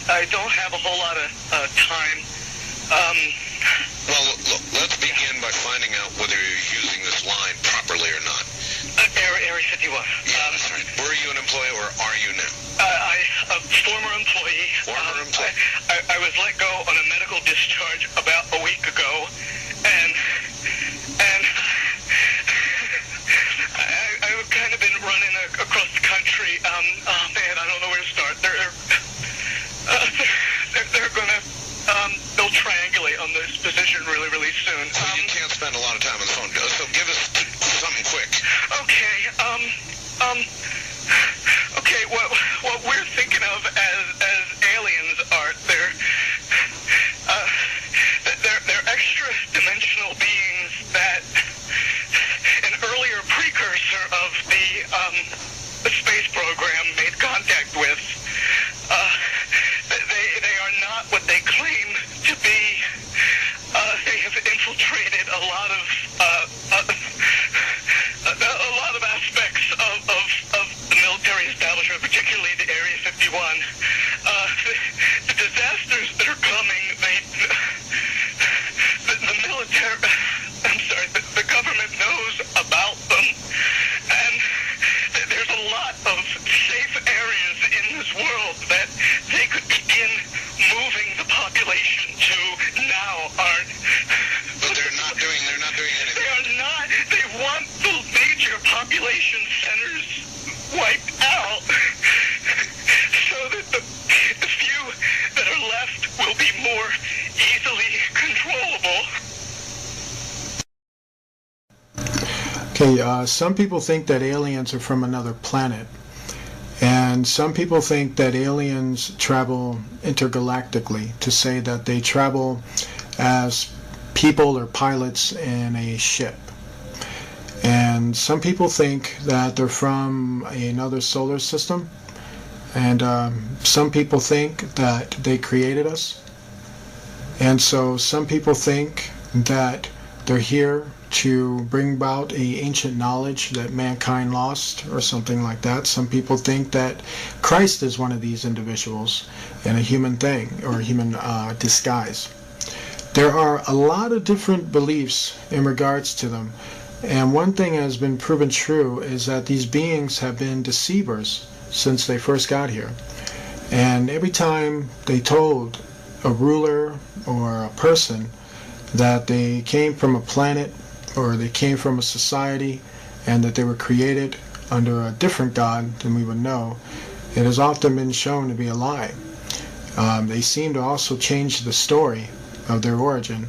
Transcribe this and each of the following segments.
I don't have a whole lot of time. Um, Well, look, let's begin by finding out whether you're using this line properly or not. Area 51. Yeah, that's right. Were you an employee or are you now? A former employee. Former employee. I was let go on a medical discharge about a week ago, and I've kind of been running across the country. Oh man, I don't know where to start. They're gonna they'll triangulate on this position really, really soon. So you can't spend a lot of time on the phone, so give us something quick. Okay. Okay. What we're thinking of as aliens are they're extra dimensional beings that an earlier precursor of the space program made contact with. They are not what they claim to be. They have infiltrated a lot of aspects of the military establishment, particularly the Area 51. The disasters that are coming, the military, the government knows about them, and there's a lot of safe areas in this world that they could begin moving the population to now aren't. But they're not doing anything. They are not. They want the major population centers wiped out so that the few that are left will be more easily controllable. Okay, some people think that aliens are from another planet. And some people think that aliens travel intergalactically, to say that they travel as people or pilots in a ship. And some people think that they're from another solar system. And some people think that they created us. And so some people think that they're here to bring about a ancient knowledge that mankind lost or something like that. Some people think that Christ is one of these individuals in a human thing or a human disguise. There are a lot of different beliefs in regards to them. And one thing has been proven true is that these beings have been deceivers since they first got here. And every time they told a ruler or a person that they came from a planet or they came from a society and that they were created under a different God than we would know, it has often been shown to be a lie. They seem to also change the story of their origin,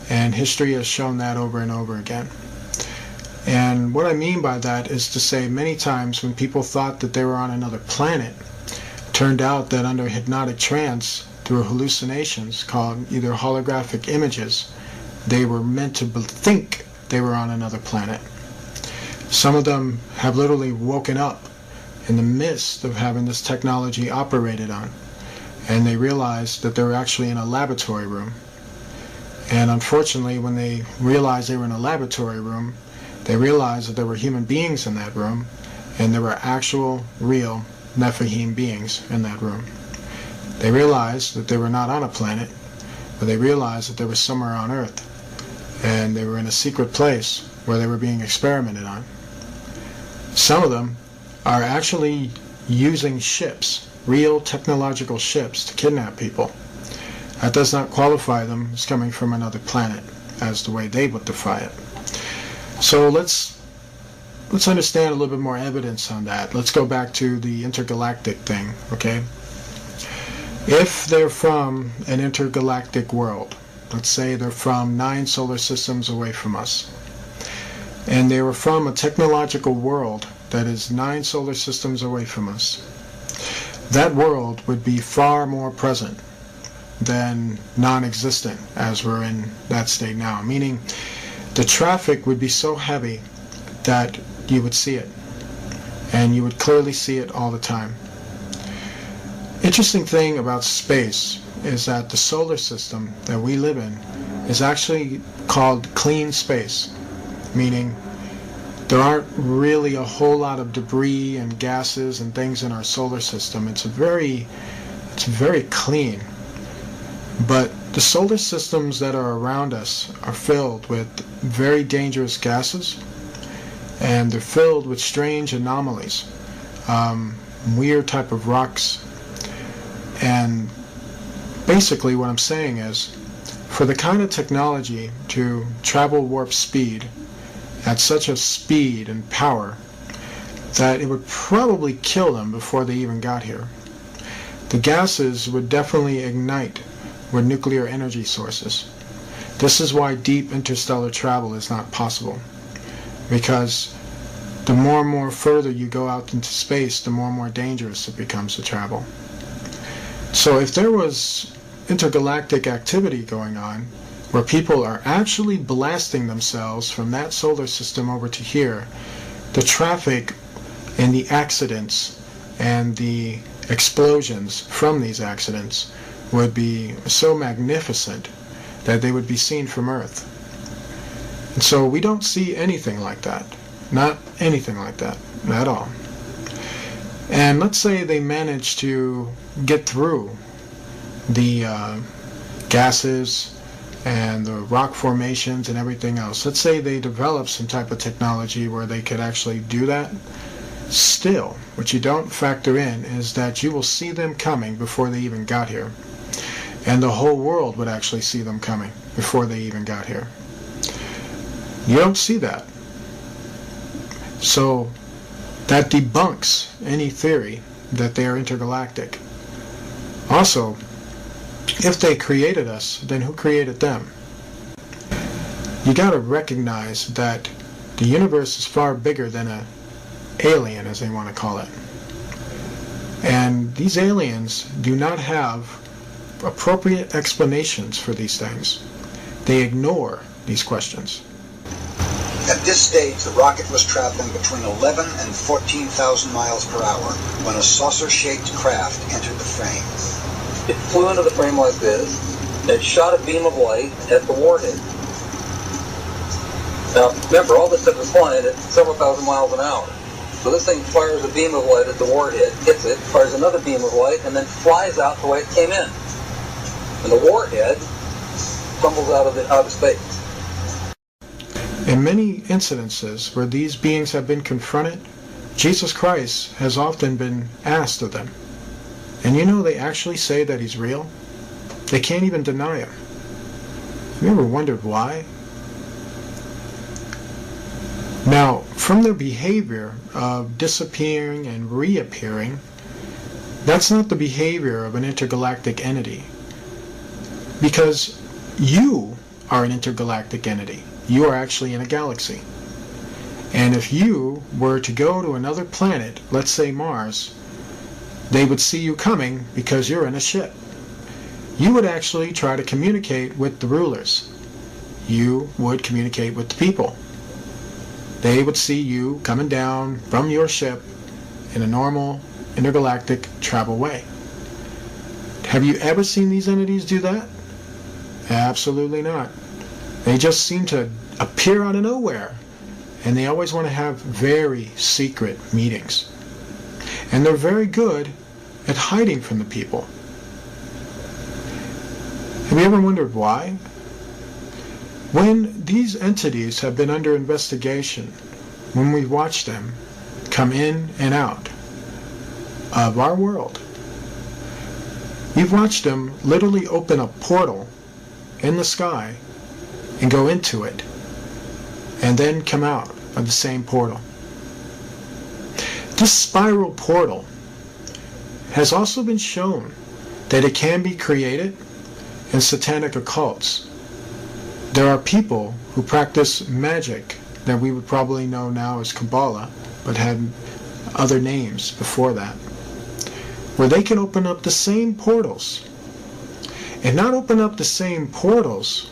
and history has shown that over and over again. And what I mean by that is to say many times when people thought that they were on another planet, it turned out that under hypnotic trance, through hallucinations called either holographic images, they were meant to think they were on another planet. Some of them have literally woken up in the midst of having this technology operated on, and they realized that they were actually in a laboratory room. And unfortunately, when they realized they were in a laboratory room, they realized that there were human beings in that room, and there were actual, real Nephilim beings in that room. They realized that they were not on a planet, but they realized that they were somewhere on Earth, and they were in a secret place where they were being experimented on. Some of them are actually using ships, real technological ships, to kidnap people. That does not qualify them as coming from another planet, as the way they would define it. So let's understand a little bit more evidence on that. Let's go back to the intergalactic thing, okay? If they're from an intergalactic world, let's say they're from 9 solar systems away from us, and they were from a technological world that is 9 solar systems away from us, that world would be far more present than non-existent as we're in that state now. Meaning the traffic would be so heavy that you would see it, and you would clearly see it all the time. Interesting thing about space is that the solar system that we live in is actually called clean space, meaning there aren't really a whole lot of debris and gases and things in our solar system. It's a very It's very clean. But the solar systems that are around us are filled with very dangerous gases, and they're filled with strange anomalies, weird type of rocks. And basically what I'm saying is, for the kind of technology to travel warp speed at such a speed and power that it would probably kill them before they even got here. The gases would definitely ignite with nuclear energy sources. This is why deep interstellar travel is not possible, because the more and more further you go out into space, the more and more dangerous it becomes to travel. So if there was intergalactic activity going on, where people are actually blasting themselves from that solar system over to here, the traffic and the accidents and the explosions from these accidents would be so magnificent that they would be seen from Earth. And so we don't see anything like that. Not anything like that at all. And let's say they manage to get through the gases and the rock formations and everything else. Let's say they develop some type of technology where they could actually do that. Still, what you don't factor in is that you will see them coming before they even got here. And the whole world would actually see them coming before they even got here. You don't see that. So that debunks any theory that they are intergalactic. Also, if they created us, then who created them? You got to recognize that the universe is far bigger than an alien, as they want to call it. And these aliens do not have appropriate explanations for these things. They ignore these questions. At this stage, the rocket was traveling between 11 and 14,000 miles per hour when a saucer-shaped craft entered the frame. It flew into the frame like this, and it shot a beam of light at the warhead. Now, remember, all this stuff is flying at several thousand miles an hour. So this thing fires a beam of light at the warhead, hits it, fires another beam of light, and then flies out the way it came in. And the warhead tumbles out of space. In many incidences where these beings have been confronted, Jesus Christ has often been asked of them. And you know, they actually say that he's real. They can't even deny him. Have you ever wondered why? Now, from their behavior of disappearing and reappearing, that's not the behavior of an intergalactic entity. Because you are an intergalactic entity. You are actually in a galaxy. And if you were to go to another planet, let's say Mars, they would see you coming because you're in a ship. You would actually try to communicate with the rulers. You would communicate with the people. They would see you coming down from your ship in a normal intergalactic travel way. Have you ever seen these entities do that? Absolutely not. They just seem to appear out of nowhere, and they always want to have very secret meetings. And they're very good at hiding from the people. Have you ever wondered why? When these entities have been under investigation, when we watch them come in and out of our world, you've watched them literally open a portal in the sky and go into it, and then come out of the same portal. This spiral portal has also been shown that it can be created in satanic occults. There are people who practice magic that we would probably know now as Kabbalah, but had other names before that, where they can open up the same portals. And not open up the same portals,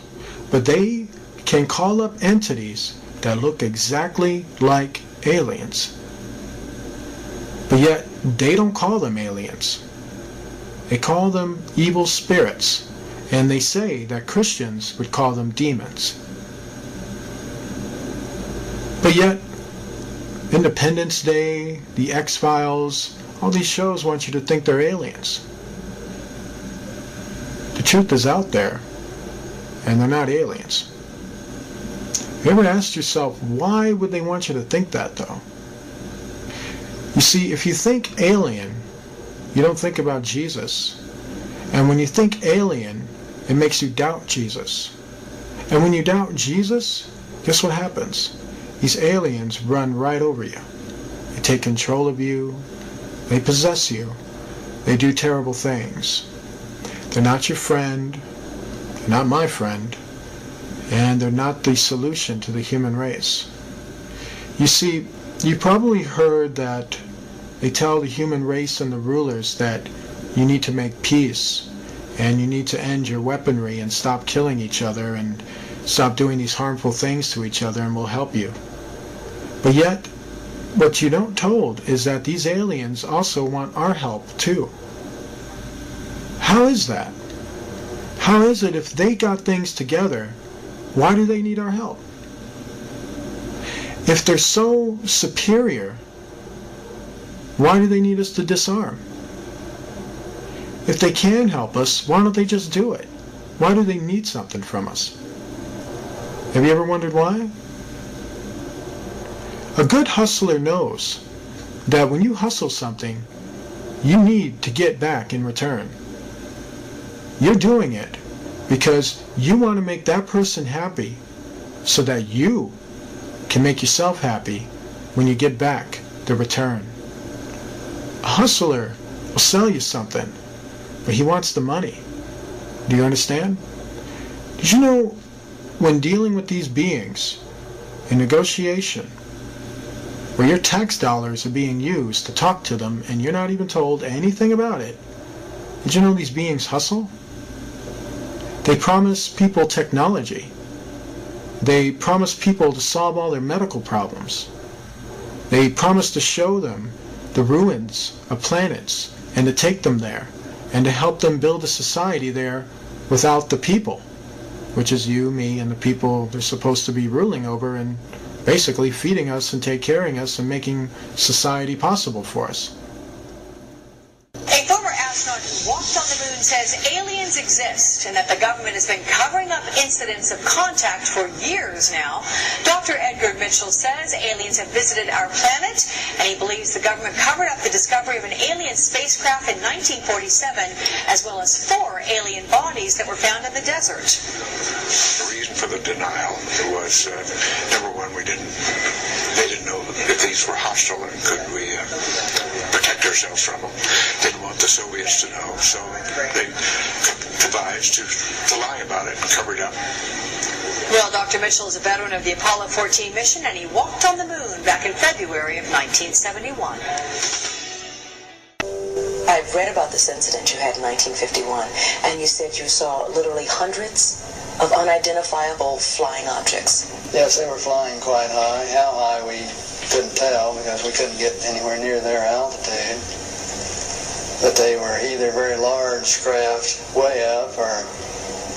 but they can call up entities that look exactly like aliens. But yet, they don't call them aliens. They call them evil spirits, and they say that Christians would call them demons. But yet, Independence Day, The X-Files, all these shows want you to think they're aliens. truth is out there, and they're not aliens. You ever asked yourself, why would they want you to think that, though? You see, if you think alien, you don't think about Jesus. And when you think alien, it makes you doubt Jesus. And when you doubt Jesus, guess what happens? These aliens run right over you. They take control of you. They possess you. They do terrible things. They're not your friend. They're not my friend. And they're not the solution to the human race. You see, you probably heard that they tell the human race and the rulers that you need to make peace and you need to end your weaponry and stop killing each other and stop doing these harmful things to each other, and we'll help you. But yet, what you don't told is that these aliens also want our help too. How is that? How is it if they got things together, why do they need our help? If they're so superior, why do they need us to disarm? If they can help us, why don't they just do it? Why do they need something from us? Have you ever wondered why? A good hustler knows that when you hustle something, you need to get back in return. You're doing it because you want to make that person happy so that you can make yourself happy when you get back the return. A hustler will sell you something, but he wants the money. Do you understand? Did you know when dealing with these beings in negotiation, where your tax dollars are being used to talk to them and you're not even told anything about it, did you know these beings hustle? They promise people technology. They promise people to solve all their medical problems. They promise to show them the ruins of planets and to take them there and to help them build a society there without the people, which is you, me, and the people they're supposed to be ruling over and basically feeding us and take care of us and making society possible for us. A former astronaut who walked on the moon says aliens exist and that the government has been covering up incidents of contact for years now. Dr. Edgar Mitchell says aliens have visited our planet, and he believes the government covered up the discovery of an alien spacecraft in 1947, as well as 4 alien bodies that were found in the desert. The reason for the denial was, number one, they didn't know if these were hostile and could we protect ourselves from them. Didn't want the Soviets to know, so they devised to lie about it and cover it up. Well, Dr. Mitchell is a veteran of the Apollo 14 mission, and he walked on the moon back in February of 1971. I've read about this incident you had in 1951, and you said you saw literally hundreds of unidentifiable flying objects. Yes, they were flying quite high. How high we couldn't tell because we couldn't get anywhere near their altitude. But they were either very large craft way up or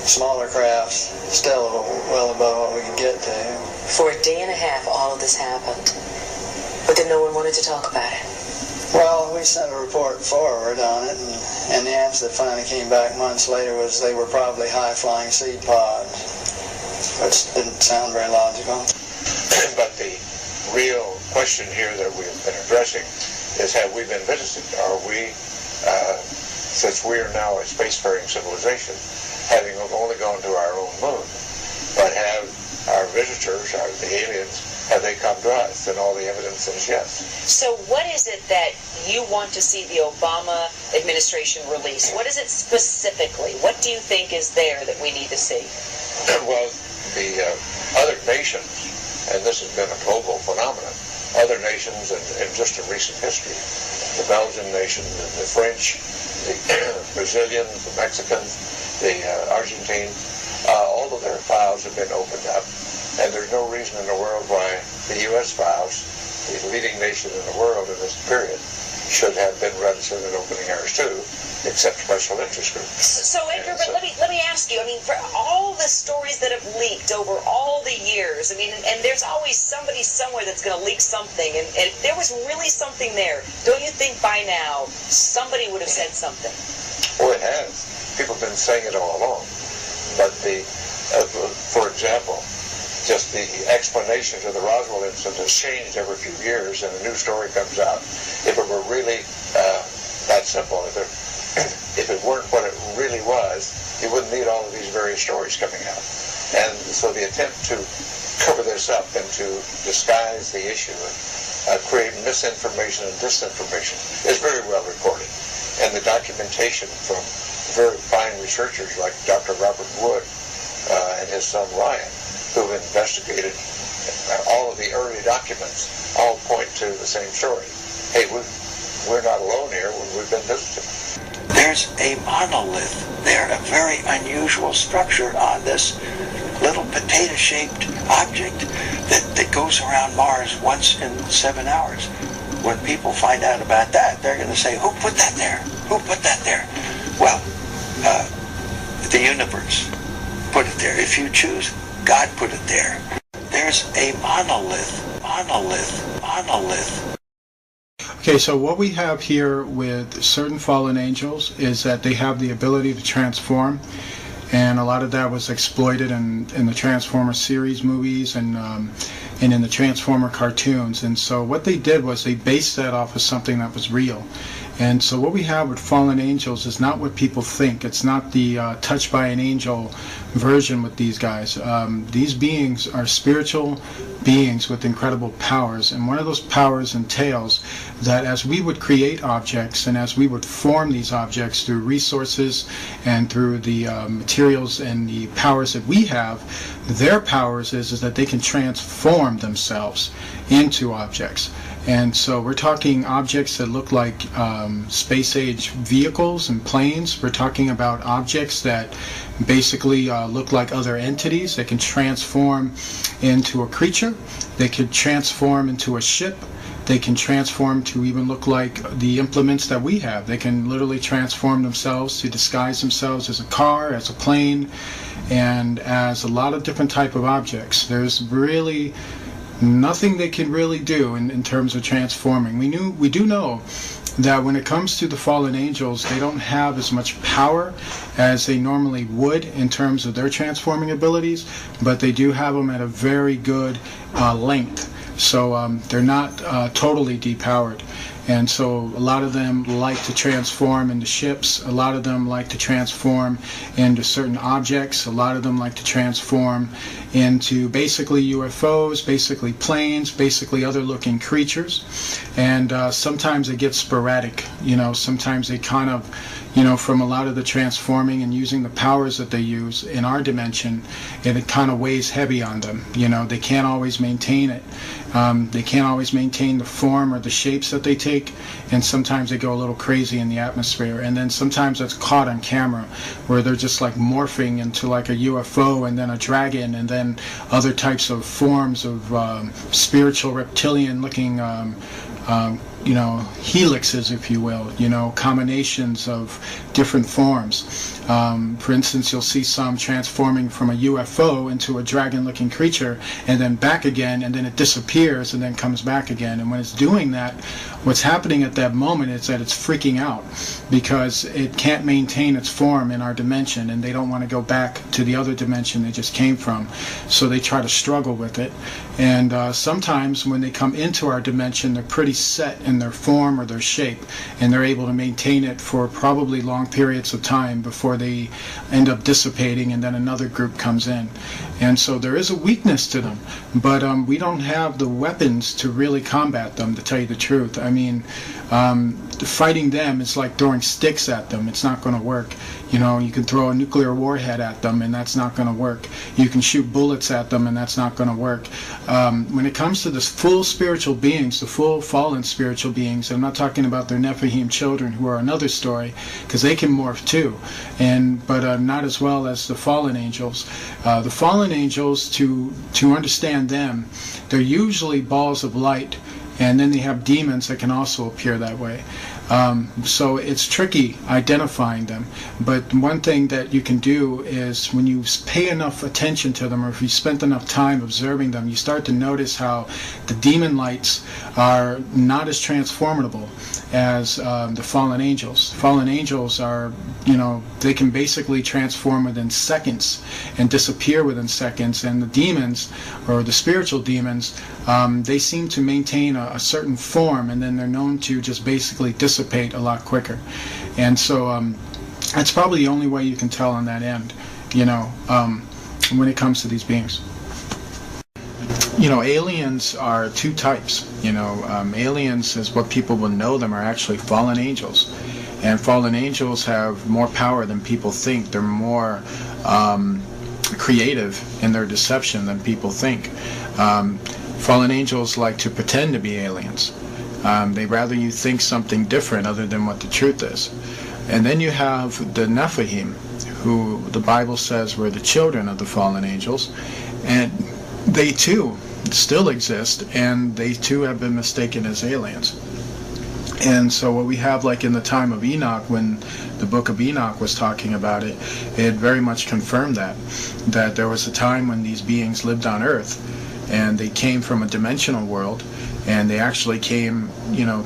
smaller crafts still well above what we could get to. For a day and a half, all of this happened, but then no one wanted to talk about it. Well, we sent a report forward on it, and the answer that finally came back months later was they were probably high-flying seed pods, which didn't sound very logical. But the real question here that we've been addressing is, have we been visited? Are we, since we are now a spacefaring civilization, having only gone to our own moon, but have our visitors, the aliens, have they come to us? And all the evidence says yes. So what is it that you want to see the Obama administration release? What is it specifically? What do you think is there that we need to see? Well, the other nations, and this has been a global phenomenon, other nations in just in recent history, the Belgian nation, the French, the Brazilians, the Mexicans, the Argentines, all of their files have been opened up. And there's no reason in the world why the U.S. files, the leading nation in the world in this period, should have been reticent in opening ours too, except special interest groups. So Edgar, but let me ask you, I mean, for all the stories that have leaked over all the years, I mean, and there's always somebody somewhere that's going to leak something, and if there was really something there. Don't you think by now somebody would have said something? Oh, it has. People have been saying it all along. But for example, just the explanation to the Roswell incident has changed every few years, and a new story comes out. If it were really that simple, if it weren't what it really was, you wouldn't need all of these various stories coming out. And so the attempt to cover this up and to disguise the issue and create misinformation and disinformation is very well recorded. And the documentation from very fine researchers like Dr. Robert Wood and his son Ryan, who've investigated all of the early documents, all point to the same story. Hey, we're not alone here. We've been visiting. There's a monolith there, a very unusual structure on this little potato-shaped object that goes around Mars once in 7 hours. When people find out about that, they're going to say, who put that there? Who put that there? Well, the universe put it there. If you choose, God put it there. There's a monolith. Okay, so what we have here with certain fallen angels is that they have the ability to transform, and a lot of that was exploited in the Transformer series movies and in the Transformer cartoons. And so what they did was they based that off of something that was real. And so what we have with fallen angels is not what people think. It's not the touched by an angel version with these guys. These beings are spiritual beings with incredible powers, and one of those powers entails that as we would create objects and as we would form these objects through resources and through the materials and the powers that we have, their powers is that they can transform themselves into objects. And so we're talking objects that look like space-age vehicles and planes. We're talking about objects that basically look like other entities. They can transform into a creature. They could transform into a ship. They can transform to even look like the implements that we have. They can literally transform themselves to disguise themselves as a car, as a plane, and as a lot of different type of objects. There's really nothing they can really do in terms of transforming. We do know that when it comes to the fallen angels, they don't have as much power as they normally would in terms of their transforming abilities, but they do have them at a very good length. So they're not totally depowered. And so a lot of them like to transform into ships. A lot of them like to transform into certain objects. A lot of them like to transform into basically UFOs, basically planes, basically other looking creatures. And sometimes it gets sporadic. Sometimes they kind of, from a lot of the transforming and using the powers that they use in our dimension, it kind of weighs heavy on them. They can't always maintain it. They can't always maintain the form or the shapes that they take, and sometimes they go a little crazy in the atmosphere. And then sometimes that's caught on camera, where they're just like morphing into like a UFO and then a dragon and then other types of forms of spiritual reptilian looking helixes, if you will, combinations of different forms. For instance, you'll see some transforming from a UFO into a dragon-looking creature and then back again, and then it disappears and then comes back again. And when it's doing that, what's happening at that moment is that it's freaking out because it can't maintain its form in our dimension, and they don't want to go back to the other dimension they just came from. So they try to struggle with it. And sometimes when they come into our dimension, they're pretty set in their form or their shape, and they're able to maintain it for probably long periods of time before they end up dissipating, and then another group comes in. And so there is a weakness to them, but we don't have the weapons to really combat them, to tell you the truth. I mean, fighting them is like throwing sticks at them. It's not going to work. You can throw a nuclear warhead at them, and that's not going to work. You can shoot bullets at them, and that's not going to work. When it comes to the full spiritual beings, the full fallen spiritual beings, I'm not talking about their Nephilim children, who are another story, because they can morph too, but not as well as the fallen angels. The fallen angels, to understand them, they're usually balls of light And then they have demons that can also appear that way. So it's tricky identifying them. But one thing that you can do is when you pay enough attention to them, or if you spent enough time observing them, you start to notice how the demon lights are not as transformable as the fallen angels. Fallen angels are, they can basically transform within seconds and disappear within seconds. And the demons, or the spiritual demons, they seem to maintain a certain form, and then they're known to just basically dissipate a lot quicker. And so that's probably the only way you can tell on that end, when it comes to these beings. Aliens are two types. Aliens, as what people will know them, are actually fallen angels. And fallen angels have more power than people think. They're more creative in their deception than people think. Fallen angels like to pretend to be aliens. They'd rather you think something different other than what the truth is. And then you have the Nephilim, who the Bible says were the children of the fallen angels. And they too still exist, and they too have been mistaken as aliens. And so what we have, like in the time of Enoch, when the book of Enoch was talking about it, it very much confirmed that there was a time when these beings lived on earth, and they came from a dimensional world, and they actually came,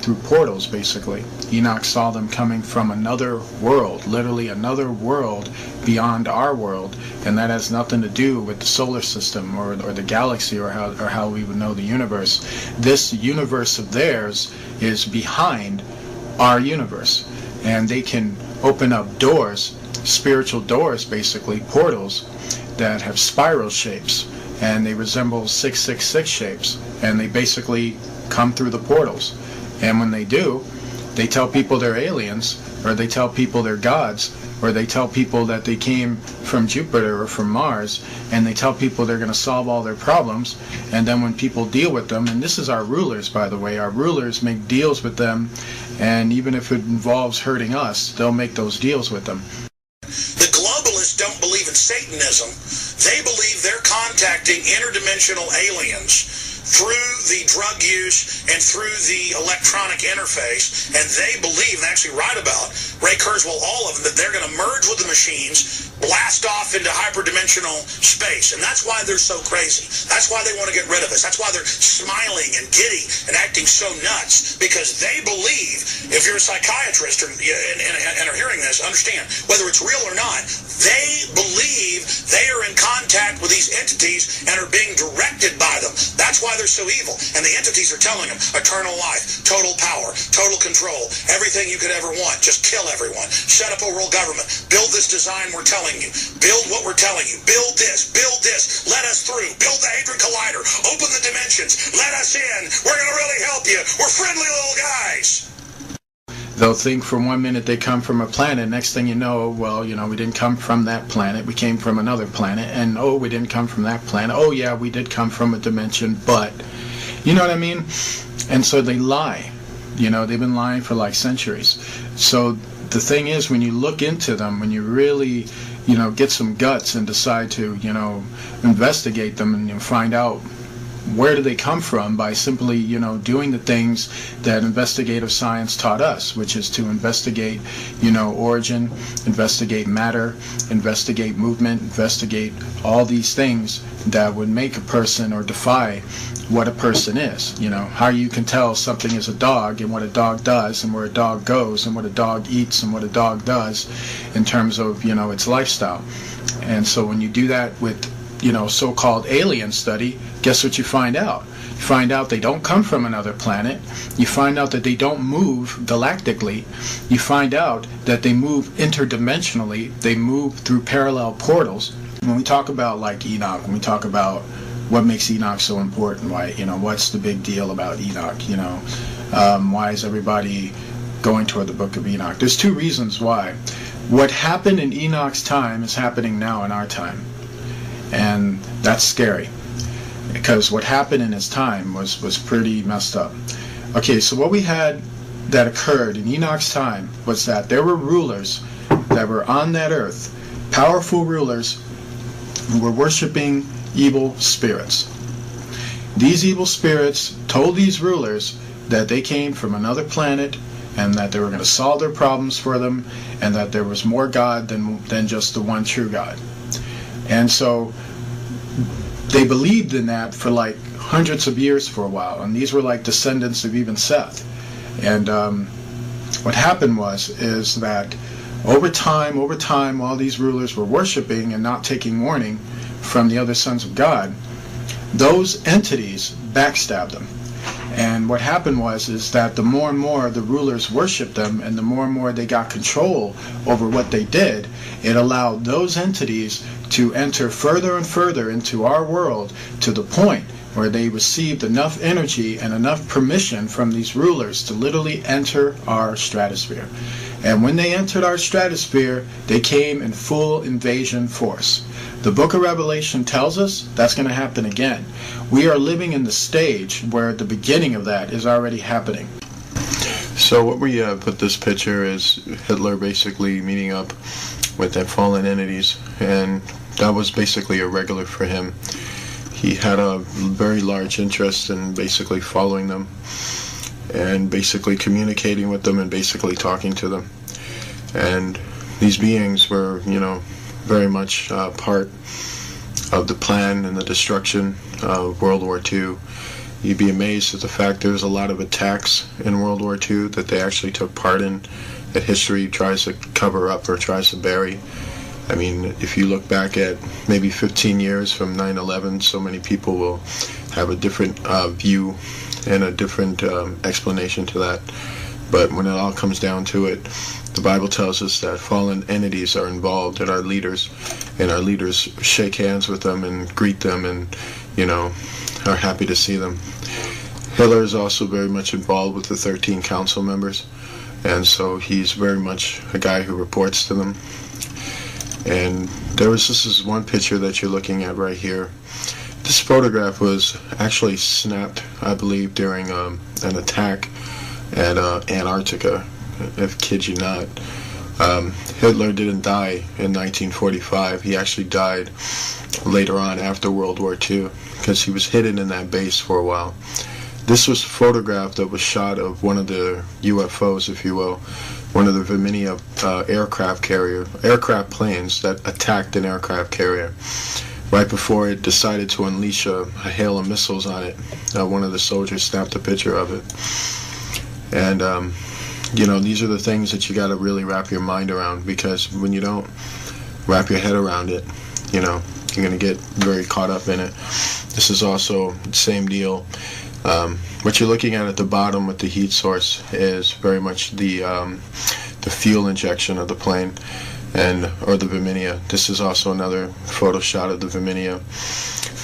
through portals, basically. Enoch saw them coming from another world, literally another world beyond our world, and that has nothing to do with the solar system or the galaxy or how we would know the universe. This universe of theirs is behind our universe, and they can open up doors, spiritual doors, basically, portals that have spiral shapes, and they resemble 666 shapes, and they basically come through the portals. And when they do, they tell people they're aliens, or they tell people they're gods, or they tell people that they came from Jupiter or from Mars, and they tell people they're going to solve all their problems. And then when people deal with them, and this is our rulers, by the way, our rulers make deals with them, and even if it involves hurting us, they'll make those deals with them. The globalists don't believe in Satanism. They believe they're contacting interdimensional aliens through the drug use and through the electronic interface, and they believe, and actually write about, Ray Kurzweil, all of them, that they're going to merge with the machines, blast off into hyperdimensional space. And that's why they're so crazy. That's why they want to get rid of us. That's why they're smiling and giddy and acting so nuts, because they believe, if you're a psychiatrist and are hearing this, understand, whether it's real or not, they believe they are in contact with these entities and are being directed by them. That's why they're so evil. And the entities are telling them eternal life, total power, total control, everything you could ever want. Just kill everyone. Set up a world government. Build this design we're telling you. Build what we're telling you. Build this. Build this. Let us through. Build the Hadron Collider. Open the dimensions. Let us in. We're going to really help you. We're friendly little guys. They'll think for 1 minute they come from a planet. Next thing you know, well, we didn't come from that planet. We came from another planet. And, we didn't come from that planet. Oh, yeah, we did come from a dimension, but... You know what I mean? And so they lie. They've been lying for like centuries. So the thing is, when you look into them, when you really, get some guts and decide to, investigate them and find out where do they come from by simply, doing the things that investigative science taught us, which is to investigate, origin, investigate matter, investigate movement, investigate all these things that would make a person or defy what a person is. How you can tell something is a dog and what a dog does and where a dog goes and what a dog eats and what a dog does in terms of, its lifestyle. And so when you do that with, so-called alien study, guess what you find out? You find out they don't come from another planet. You find out that they don't move galactically. You find out that they move interdimensionally. They move through parallel portals. When we talk about like Enoch, when we talk about what makes Enoch so important, why, what's the big deal about Enoch, why is everybody going toward the book of Enoch? There's two reasons why. What happened in Enoch's time is happening now in our time. And that's scary, because what happened in his time was pretty messed up. Okay, so what we had that occurred in Enoch's time was that there were rulers that were on that earth, powerful rulers who were worshiping evil spirits. These evil spirits told these rulers that they came from another planet and that they were going to solve their problems for them, and that there was more God than just the one true God. And so they believed in that for like hundreds of years for a while, and these were like descendants of even Seth. And what happened is that over time, while these rulers were worshiping and not taking warning from the other sons of God, those entities backstabbed them. And what happened is that the more and more the rulers worshipped them, and the more they got control over what they did, it allowed those entities to enter further and further into our world, to the point where they received enough energy and enough permission from these rulers to literally enter our stratosphere. And when they entered our stratosphere, they came in full invasion force. The book of Revelation tells us that's going to happen again. We are living in the stage where the beginning of that is already happening. So what we put this picture is Hitler basically meeting up with the fallen entities, and that was basically irregular for him. He had a very large interest in basically following them and basically communicating with them and basically talking to them. And these beings were, very much part of the plan and the destruction of World War II. You'd be amazed at the fact there's a lot of attacks in World War II that they actually took part in, that history tries to cover up or tries to bury. I mean, if you look back at maybe 15 years from 9/11, so many people will have a different view and a different explanation to that. But when it all comes down to it, the Bible tells us that fallen entities are involved in our leaders, and our leaders shake hands with them and greet them and, are happy to see them. Hitler is also very much involved with the 13 council members, and so he's very much a guy who reports to them. And this is one picture that you're looking at right here. This photograph was actually snapped, I believe, during an attack at Antarctica, if kid you not. Hitler didn't die in 1945. He actually died later on after World War II because he was hidden in that base for a while. This was a photograph that was shot of one of the UFOs, if you will, one of the Virginia aircraft planes that attacked an aircraft carrier. Right before it decided to unleash a hail of missiles on it, one of the soldiers snapped a picture of it. And these are the things that you got to really wrap your mind around, because when you don't wrap your head around it, you're going to get very caught up in it. This is also the same deal. What you're looking at the bottom with the heat source is very much the fuel injection of the plane, or the Virginia. This is also another photo shot of the Virginia.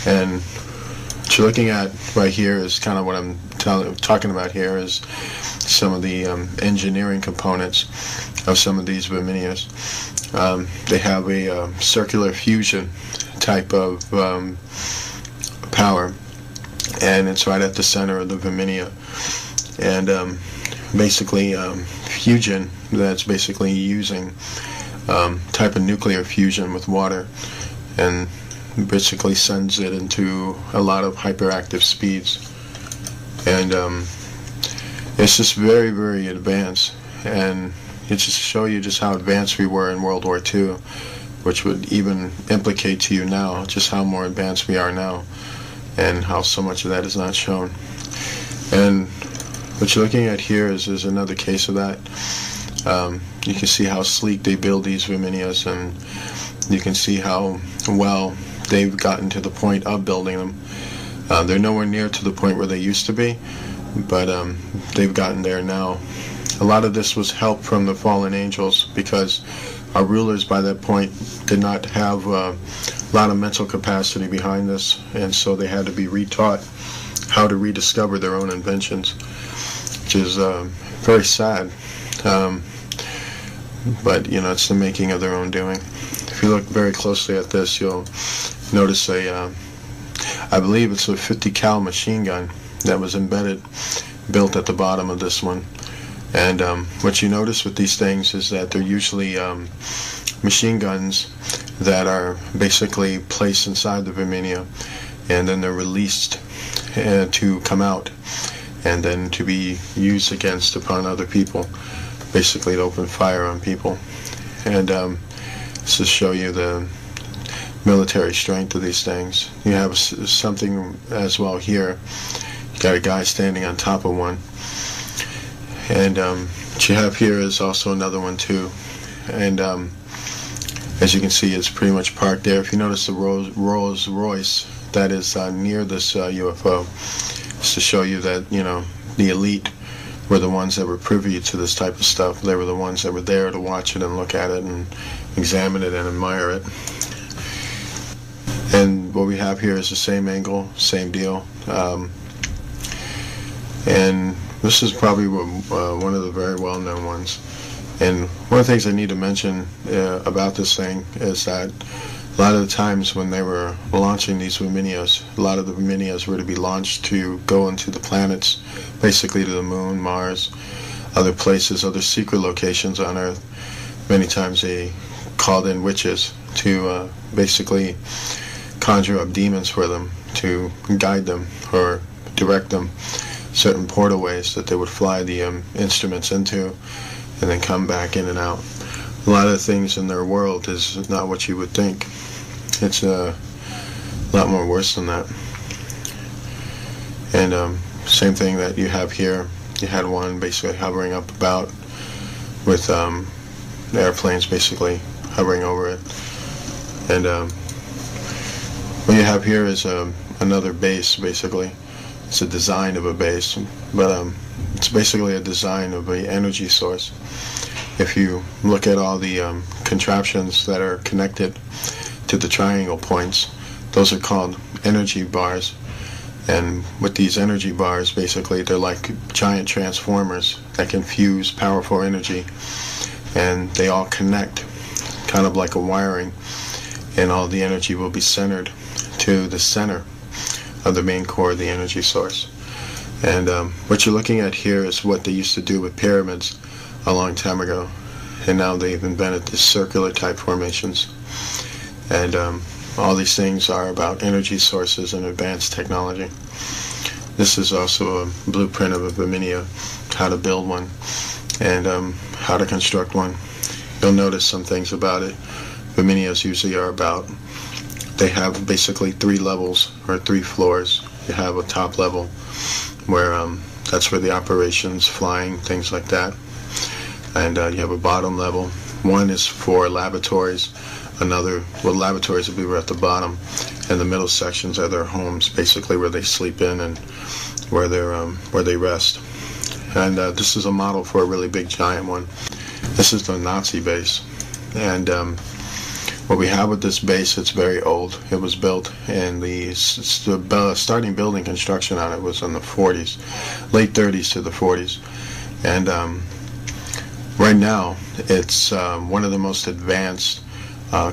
And what you're looking at right here is kind of what I'm talking about here, is some of the engineering components of some of these Virginias. They have a circular fusion type of power, and it's right at the center of the Virginia. And basically fusion, that's basically using type of nuclear fusion with water, and basically sends it into a lot of hyperactive speeds. And it's just very, very advanced, and it just show you just how advanced we were in World War II, which would even implicate to you now just how more advanced we are now, and how so much of that is not shown. And what you're looking at here is another case of that. You can see how sleek they build these Virginias, and you can see how well they've gotten to the point of building them. They're nowhere near to the point where they used to be, but they've gotten there now. A lot of this was help from the fallen angels, because our rulers by that point did not have a lot of mental capacity behind this, and so they had to be retaught how to rediscover their own inventions, which is very sad. But it's the making of their own doing. If you look very closely at this, you'll notice I believe it's a 50 cal machine gun that was built at the bottom of this one. And what you notice with these things is that they're usually machine guns that are basically placed inside the Virginia, and then they're released to come out and then to be used against upon other people, basically to open fire on people. And to show you the military strength of these things. You have something as well here. You got a guy standing on top of one. And what you have here is also another one too. And as you can see, it's pretty much parked there. If you notice the Rolls Royce that is near this UFO, it's to show you that, you know, the elite were the ones that were privy to this type of stuff. They were the ones that were there to watch it and look at it and examine it and admire it. And what we have here is the same angle, same deal. And this is probably one of the very well-known ones. And one of the things I need to mention about this thing is that a lot of the times when they were launching these Wominias, a lot of the Wominias were to be launched to go into the planets, basically to the moon, Mars, other places, other secret locations on Earth. Many times they called in witches to basically conjure up demons for them, to guide them or direct them certain portalways that they would fly the instruments into and then come back in and out. A lot of the things in their world is not what you would think. It's a lot more worse than that. And same thing that you have here. You had one basically hovering up about with the airplanes basically hovering over it. And what you have here is another base basically. It's a design of a base, but it's basically a design of an energy source. If you look at all the contraptions that are connected to the triangle points, those are called energy bars. And with these energy bars, basically, they're like giant transformers that can fuse powerful energy, and they all connect, kind of like a wiring, and all the energy will be centered to the center of the main core of the energy source. And what you're looking at here is what they used to do with pyramids a long time ago, and now they've invented these circular type formations. And all these things are about energy sources and advanced technology. This is also a blueprint of a Wominia, how to build one and how to construct one. You'll notice some things about it. Wominias usually are about, they have basically 3 levels or 3 floors. You have a top level where that's where the operations, flying, things like that. And you have a bottom level. One is for laboratories. Another, well, laboratories will be at the bottom, and the middle sections are their homes, basically where they sleep in and where they rest. And this is a model for a really big giant one. This is the Nazi base, and what we have with this base, it's very old. It was built in the starting building construction on it was in the 40s, late 30s to the 40s, and right now it's one of the most advanced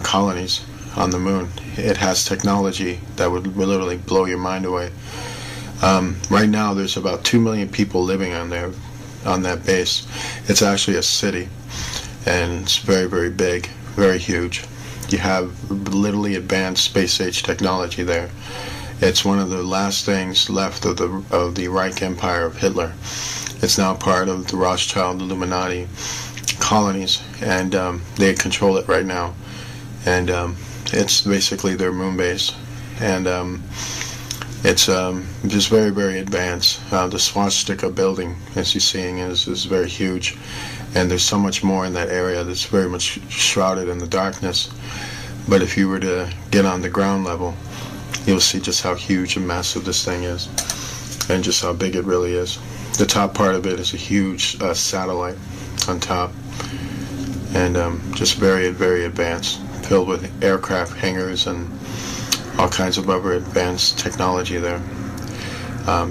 colonies on the moon. It has technology that would literally blow your mind away. Right now there's about 2 million people living on that base. It's actually a city, and it's very, very big, very huge. You have literally advanced space age technology there. It's one of the last things left of the Reich Empire of Hitler. It's now part of the Rothschild Illuminati colonies, and they control it right now. And it's basically their moon base, and it's just very, very advanced. The swastika building, as you're seeing, is very huge, and there's so much more in that area that's very much shrouded in the darkness. But if you were to get on the ground level, you'll see just how huge and massive this thing is, and just how big it really is. The top part of it is a huge satellite on top, and just very, very advanced, filled with aircraft hangars and all kinds of other advanced technology there.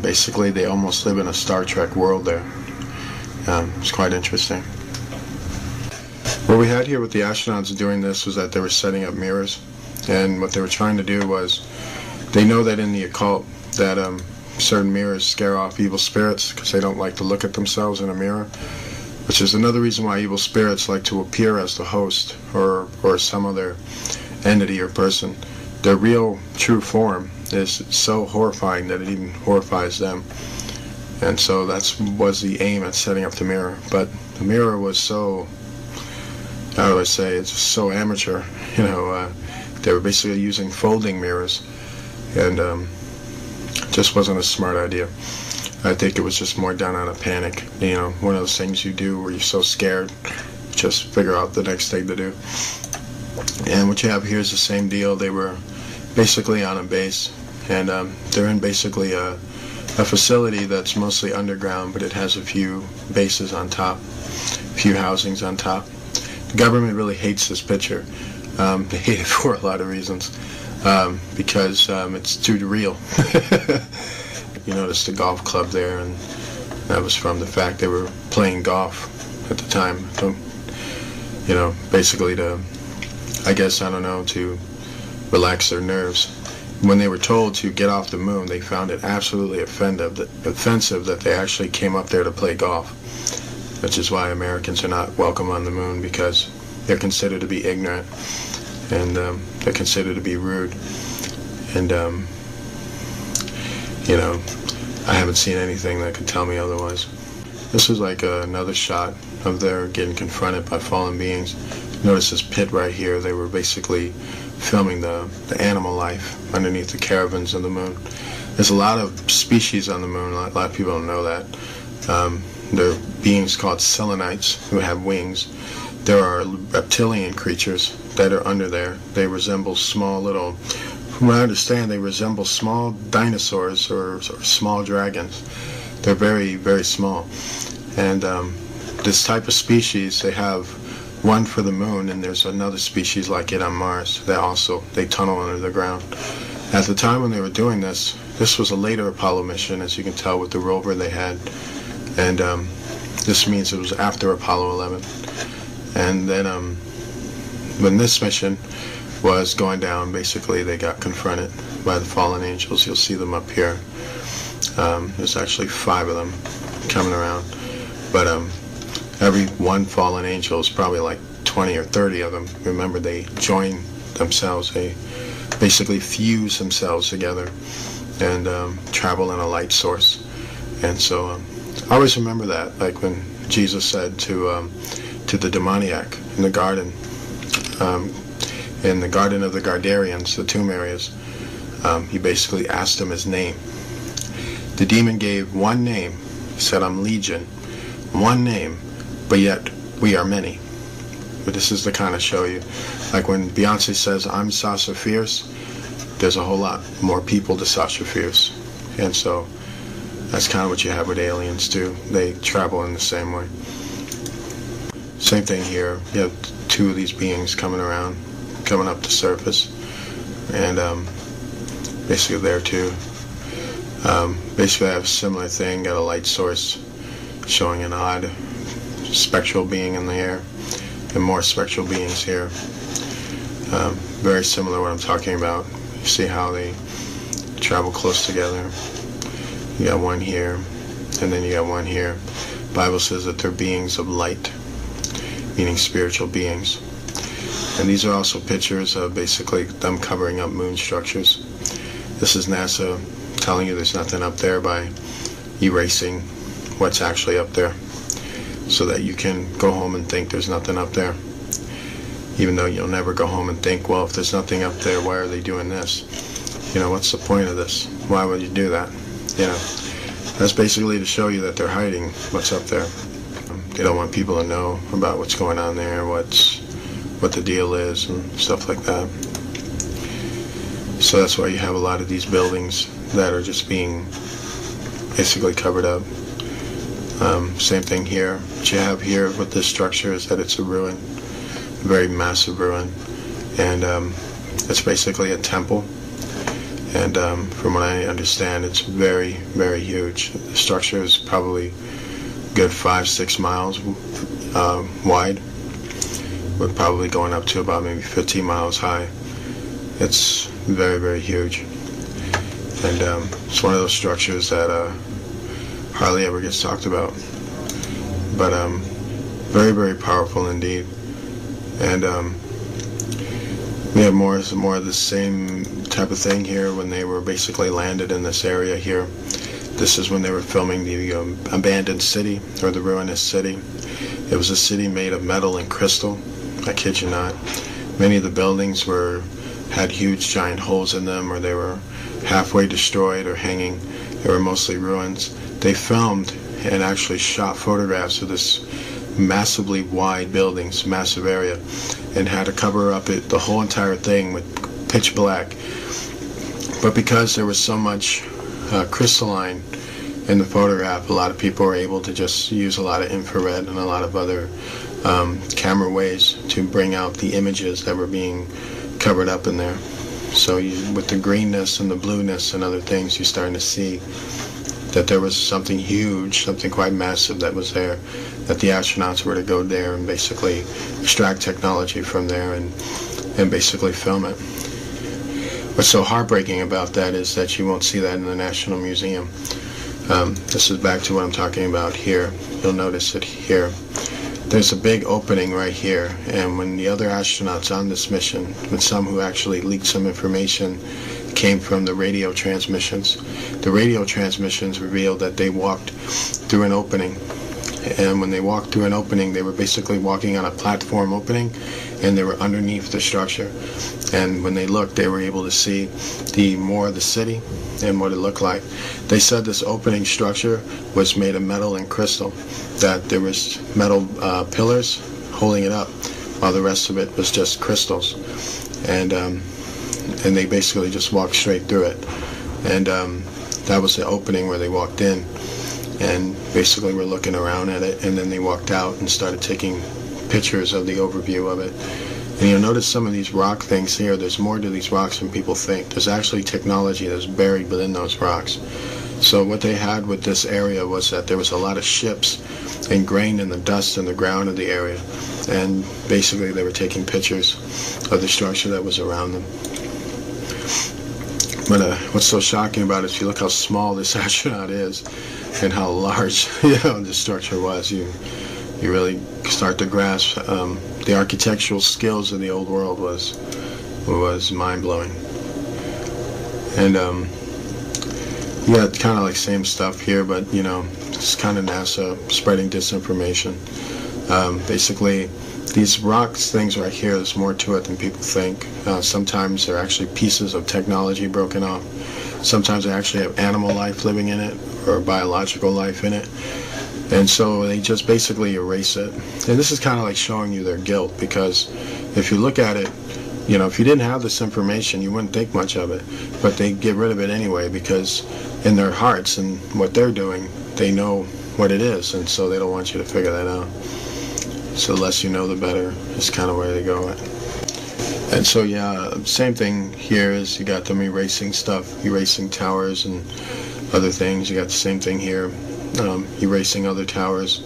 Basically, they almost live in a Star Trek world there. It's quite interesting. What we had here with the astronauts doing this was that they were setting up mirrors, and what they were trying to do was, they know that in the occult that certain mirrors scare off evil spirits because they don't like to look at themselves in a mirror, which is another reason why evil spirits like to appear as the host or some other entity or person their real, true form is so horrifying that it even horrifies them. And so that was the aim at setting up the mirror. But the mirror was so, how do I say, it's so amateur. You know, they were basically using folding mirrors, and just wasn't a smart idea. I think it was just more done out of panic. You know, one of those things you do where you're so scared, just figure out the next thing to do. And what you have here is the same deal. They were basically on a base, and they're in basically a facility that's mostly underground, but it has a few bases on top, a few housings on top. The government really hates this picture. They hate it for a lot of reasons, because it's too real. You notice the golf club there, and that was from the fact they were playing golf at the time. So, you know, basically to, I guess, I don't know, to relax their nerves. When they were told to get off the moon, they found it absolutely offensive that they actually came up there to play golf, which is why Americans are not welcome on the moon, because they're considered to be ignorant, and they're considered to be rude. And you know, I haven't seen anything that could tell me otherwise. This is like another shot of their getting confronted by fallen beings. Notice this pit right here. They were basically filming the animal life underneath the caravans of the moon. There's a lot of species on the moon. A lot of people don't know that. There are beings called selenites who have wings. There are reptilian creatures that are under there. They resemble small little, from what I understand, they resemble small dinosaurs or small dragons. They're very, very small. And this type of species, they have one for the moon, and there's another species like it on Mars that they tunnel under the ground. At the time when they were doing this was a later Apollo mission, as you can tell with the rover they had. And this means it was after Apollo 11. And then when this mission was going down, basically they got confronted by the fallen angels. You'll see them up here. There's actually 5 of them coming around. But every one fallen angel is probably like 20 or 30 of them. Remember, they join themselves. They basically fuse themselves together and travel in a light source. And so I always remember that, like when Jesus said to the demoniac in the garden of the Gardarians, the tomb areas, he basically asked him his name. The demon gave one name. He said, "I'm Legion." One name, but yet we are many. But this is the kind of show you, like when Beyonce says, "I'm Sasha Fierce," there's a whole lot more people to Sasha Fierce. And so that's kind of what you have with aliens too. They travel in the same way. Same thing here. You have 2 of these beings coming around, coming up the surface, and basically there too. Basically I have a similar thing, got a light source showing an odd spectral being in the air, and more spectral beings here. Very similar to what I'm talking about. You see how they travel close together. You got one here, and then you got one here. The Bible says that they're beings of light, meaning spiritual beings. And these are also pictures of basically them covering up moon structures. This is NASA telling you there's nothing up there by erasing what's actually up there, so that you can go home and think there's nothing up there, even though you'll never go home and think, well, if there's nothing up there, why are they doing this? You know, what's the point of this? Why would you do that? You know, that's basically to show you that they're hiding what's up there. They don't want people to know about what's going on there, what the deal is, and stuff like that. So that's why you have a lot of these buildings that are just being basically covered up. Same thing here. What you have here with this structure is that it's a ruin, a very massive ruin, and it's basically a temple. And from what I understand, it's very, very huge. The structure is probably a good 5-6 miles wide, with probably going up to about maybe 15 miles high. It's very, very huge, and it's one of those structures that hardly ever gets talked about, but very, very powerful indeed. And We have more of the same type of thing here when they were basically landed in this area here. This is when they were filming the abandoned city, or the ruinous city. It was a city made of metal and crystal. I kid you not. Many of the buildings had huge giant holes in them, or they were halfway destroyed or hanging. They were mostly ruins. They filmed and actually shot photographs of this massively wide buildings, massive area, and had to cover up the whole entire thing with pitch black. But because there was so much crystalline in the photograph, a lot of people were able to just use a lot of infrared and a lot of other camera ways to bring out the images that were being covered up in there. So with the greenness and the blueness and other things, you're starting to see that there was something huge, something quite massive that was there, that the astronauts were to go there and basically extract technology from there and basically film it. What's so heartbreaking about that is that you won't see that in the National Museum. This is back to what I'm talking about here. You'll notice it here. There's a big opening right here, and when the other astronauts on this mission, with some who actually leaked some information, came from the radio transmissions. The radio transmissions revealed that they walked through an opening, and when they walked through an opening, they were basically walking on a platform opening, and they were underneath the structure. And when they looked, they were able to see more of the city and what it looked like. They said this opening structure was made of metal and crystal, that there was metal pillars holding it up, while the rest of it was just crystals. And they basically just walked straight through it. And that was the opening where they walked in, and basically were looking around at it, and then they walked out and started taking pictures of the overview of it. And you'll notice some of these rock things here. There's more to these rocks than people think. There's actually technology that's buried within those rocks. So what they had with this area was that there was a lot of ships ingrained in the dust in the ground of the area, and basically they were taking pictures of the structure that was around them. But what's so shocking about it is you look how small this astronaut is and how large the structure was. You really start to grasp the architectural skills of the old world was mind-blowing. And yeah, kind of like same stuff here, but it's kind of NASA spreading disinformation. Basically, these rocks things right here, there's more to it than people think. Sometimes they're actually pieces of technology broken off. Sometimes they actually have animal life living in it, or biological life in it. And so they just basically erase it. And this is kind of like showing you their guilt, because if you look at it, if you didn't have this information, you wouldn't think much of it. But they get rid of it anyway, because in their hearts and what they're doing, they know what it is, and so they don't want you to figure that out. So the less you know, the better is kind of where they go at. And so yeah, same thing here is you got them erasing stuff, erasing towers and other things. You got the same thing here, erasing other towers.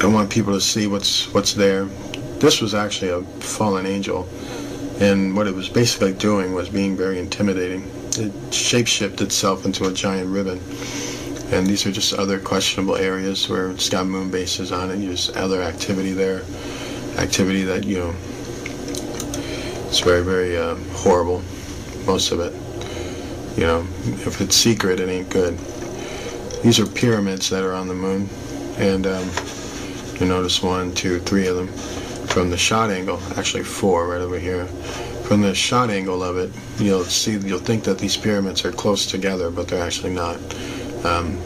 I want people to see what's there. This was actually a fallen angel, and what it was basically doing was being very intimidating. It shapeshifted itself into a giant ribbon. And these are just other questionable areas where it's got moon bases on it. There's other activity there, activity that it's very, very horrible. Most of it, if it's secret, it ain't good. These are pyramids that are on the moon, and you notice 1, 2, 3 of them from the shot angle. Actually 4 right over here. From the shot angle of it, you'll think that these pyramids are close together, but they're actually not.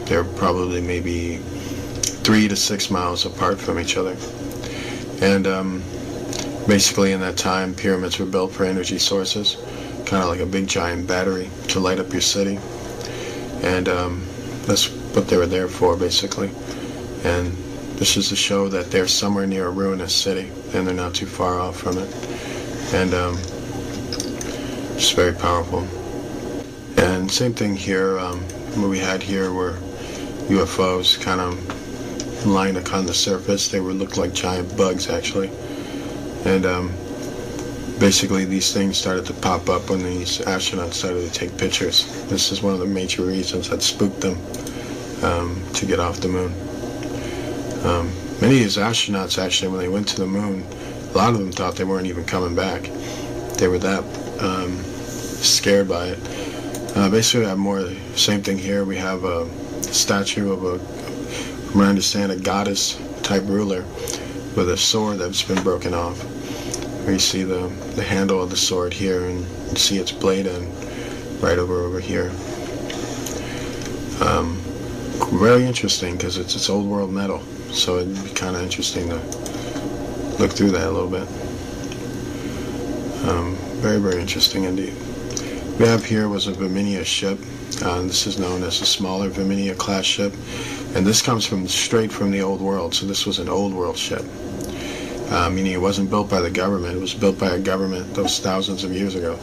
They're probably maybe 3 to 6 miles apart from each other. And basically in that time, pyramids were built for energy sources, kind of like a big giant battery to light up your city. And that's what they were there for, basically. And this is to show that they're somewhere near a ruinous city, and they're not too far off from it. And just very powerful. And same thing here. What we had here were UFOs kind of lying on the surface. They looked like giant bugs, actually. And basically these things started to pop up when these astronauts started to take pictures. This is one of the major reasons that spooked them to get off the moon. Many of these astronauts, actually, when they went to the moon, a lot of them thought they weren't even coming back. They were that scared by it. Basically, we have more, same thing here. We have a statue of from what I understand, a goddess-type ruler with a sword that's been broken off. Where you see the handle of the sword here, and you see its blade end right over here. Very interesting because it's old world metal, so it'd be kind of interesting to look through that a little bit. Very, very interesting indeed. We have here was a Viminia ship. This is known as a smaller Viminia class ship, and this comes straight from the old world. So this was an old world ship, meaning it wasn't built by the government. It was built by a government those thousands of years ago.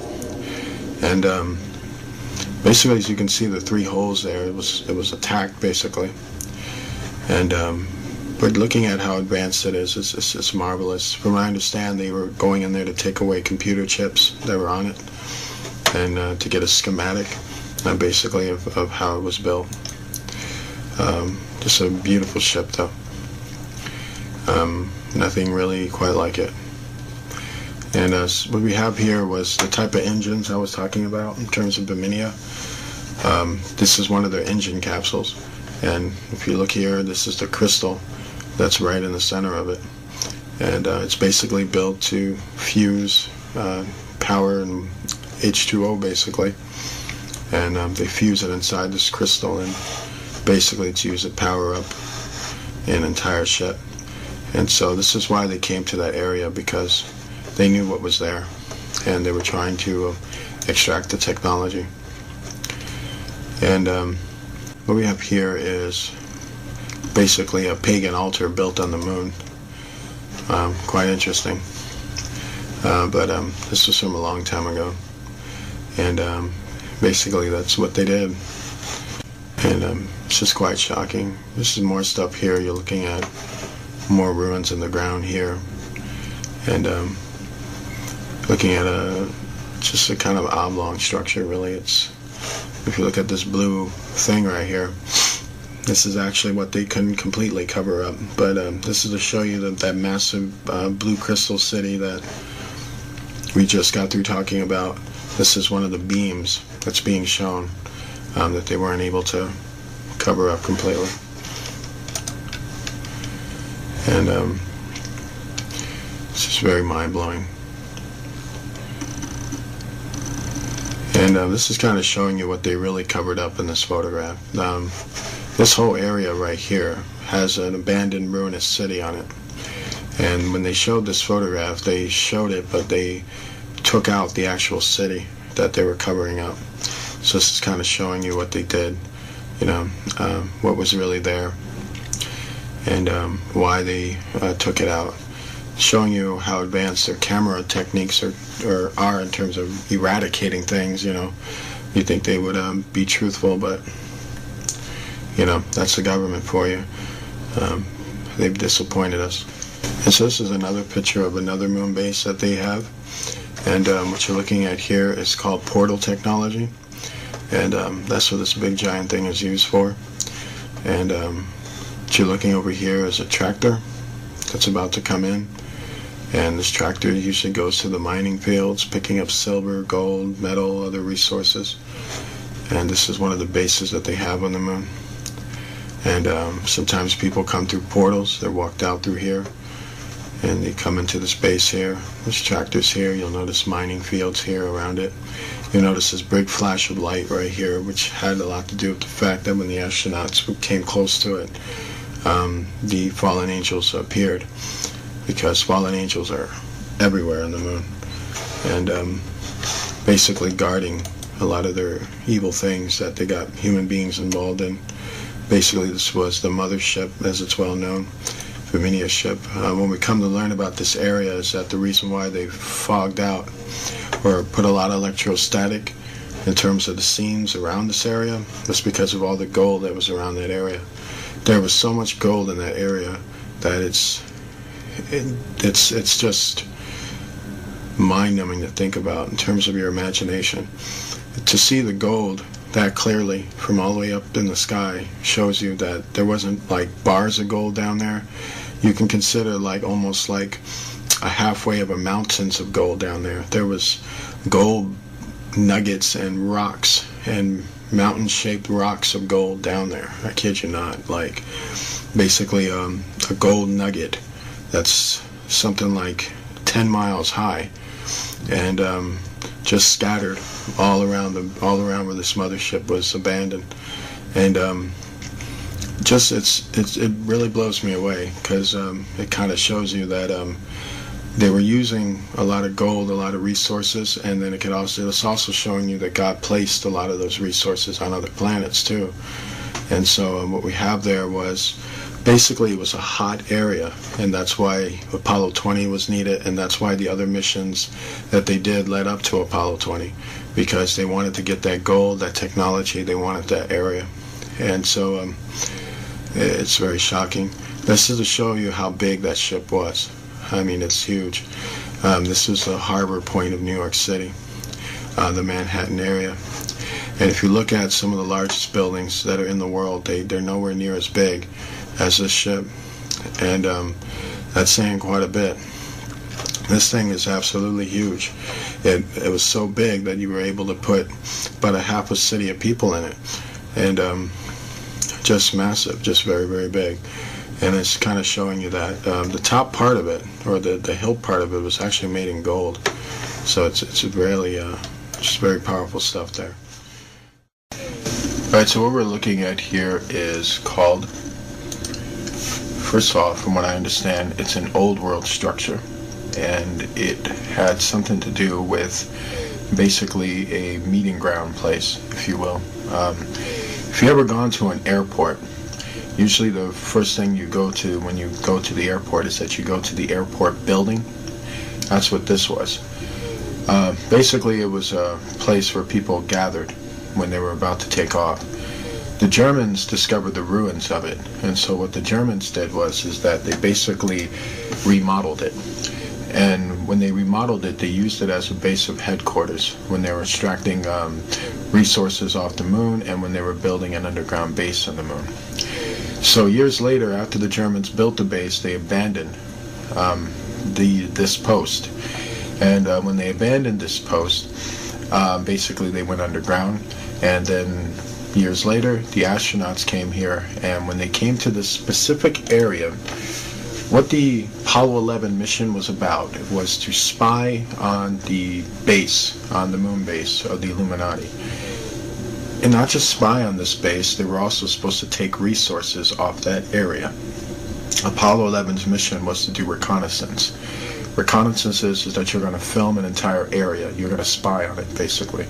And basically, as you can see, the 3 holes there, it was attacked basically. And but looking at how advanced it is, it's marvelous. From what I understand, they were going in there to take away computer chips that were on it, and to get a schematic, basically, of how it was built. Just a beautiful ship, though. Nothing really quite like it. And what we have here was the type of engines I was talking about in terms of Viminia. This is one of their engine capsules. And if you look here, this is the crystal that's right in the center of it. And it's basically built to fuse power and H2O, basically. And they fuse it inside this crystal, and basically it's used to power up an entire ship. And so this is why they came to that area, because they knew what was there, and they were trying to extract the technology. And what we have here is basically a pagan altar built on the moon. Quite interesting. But this was from a long time ago. And basically that's what they did. And it's just quite shocking. This is more stuff here. You're looking at more ruins in the ground here. And looking at just a kind of oblong structure, really. It's, if you look at this blue thing right here, this is actually what they couldn't completely cover up. But this is to show you that massive blue crystal city that we just got through talking about. This is one of the beams that's being shown that they weren't able to cover up completely. And it's just very mind-blowing. And this is kind of showing you what they really covered up in this photograph. This whole area right here has an abandoned ruinous city on it. And when they showed this photograph, they showed it, but they took out the actual city that they were covering up. So this is kind of showing you what they did, you know, what was really there, and why they took it out. Showing you how advanced their camera techniques are in terms of eradicating things. You know, you think they would be truthful, but you know, that's the government for you. They've disappointed us. And so this is another picture of another moon base that they have. And what you're looking at here is called portal technology. And that's what this big giant thing is used for. And what you're looking over here is a tractor that's about to come in. And this tractor usually goes to the mining fields, picking up silver, gold, metal, other resources. And this is one of the bases that they have on the moon. And sometimes people come through portals. They're walked out through here, and they come into this base here. There's tractors here. You'll notice mining fields here around it. You'll notice this big flash of light right here, which had a lot to do with the fact that when the astronauts came close to it, the fallen angels appeared, because fallen angels are everywhere on the moon, and basically guarding a lot of their evil things that they got human beings involved in. Basically, this was the mothership, as it's well known, Viminia ship. When we come to learn about this area, is that the reason why they fogged out or put a lot of electrostatic in terms of the seams around this area was because of all the gold that was around that area. There was so much gold in that area that it's just mind-numbing to think about in terms of your imagination. To see the gold that clearly from all the way up in the sky shows you that there wasn't like bars of gold down there. You can consider like almost like a halfway of a mountains of gold down there. There was gold nuggets and rocks and mountain-shaped rocks of gold down there. I kid you not. Like, basically a gold nugget that's something like 10 miles high, and just scattered all around where this mothership was abandoned. And it really blows me away, because it kind of shows you that they were using a lot of gold, a lot of resources, and then it's also showing you that God placed a lot of those resources on other planets too. And so what we have there was, basically it was a hot area, and that's why Apollo 20 was needed, and that's why the other missions that they did led up to Apollo 20, because they wanted to get that gold, that technology, they wanted that area. And so it's very shocking. This is to show you how big that ship was. I mean, it's huge. This was the harbor point of New York City, the Manhattan area. And if you look at some of the largest buildings that are in the world, they're nowhere near as big as this ship. And that's saying quite a bit. This thing is absolutely huge. It was so big that you were able to put about a half a city of people in it. And just massive, just very, very big. And it's kind of showing you that the top part of it, or the hill part of it, was actually made in gold. So it's really just very powerful stuff there. Alright, so what we're looking at here is called, first of all, from what I understand, it's an old world structure, and it had something to do with basically a meeting ground place, if you will. If you ever gone to an airport, usually the first thing you go to when you go to the airport is that you go to the airport building. That's what this was. Basically, it was a place where people gathered when they were about to take off. The Germans discovered the ruins of it, and so what the Germans did is that they basically remodeled it. And when they remodeled it, they used it as a base of headquarters when they were extracting resources off the moon, and when they were building an underground base on the moon. So years later, after the Germans built the base, they abandoned this post. And when they abandoned this post, basically they went underground. And then years later, the astronauts came here. And when they came to this specific area, what the Apollo 11 mission was about, it was to spy on the base, on the moon base of the Illuminati. And not just spy on this base, they were also supposed to take resources off that area. Apollo 11's mission was to do reconnaissance. Reconnaissance is that you're going to film an entire area. You're going to spy on it, basically.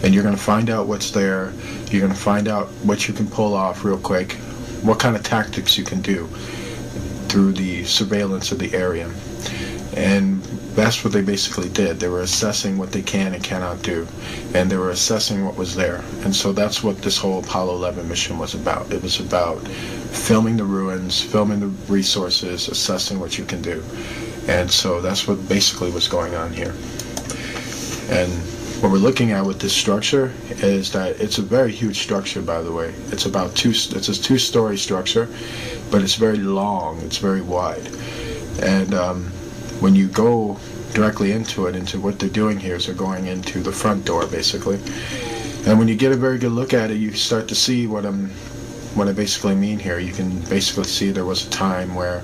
And you're going to find out what's there. You're going to find out what you can pull off real quick, what kind of tactics you can do through the surveillance of the area. And that's what they basically did. They were assessing what they can and cannot do, and they were assessing what was there. And so that's what this whole Apollo 11 mission was about. It was about filming the ruins, filming the resources, assessing what you can do. And so that's what basically was going on here. And what we're looking at with this structure is that it's a very huge structure, by the way. It's a two-story structure, but it's very long, it's very wide. And when you go directly into what they're doing here is they're going into the front door, basically. And when you get a very good look at it, you start to see what I basically mean here. You can basically see there was a time where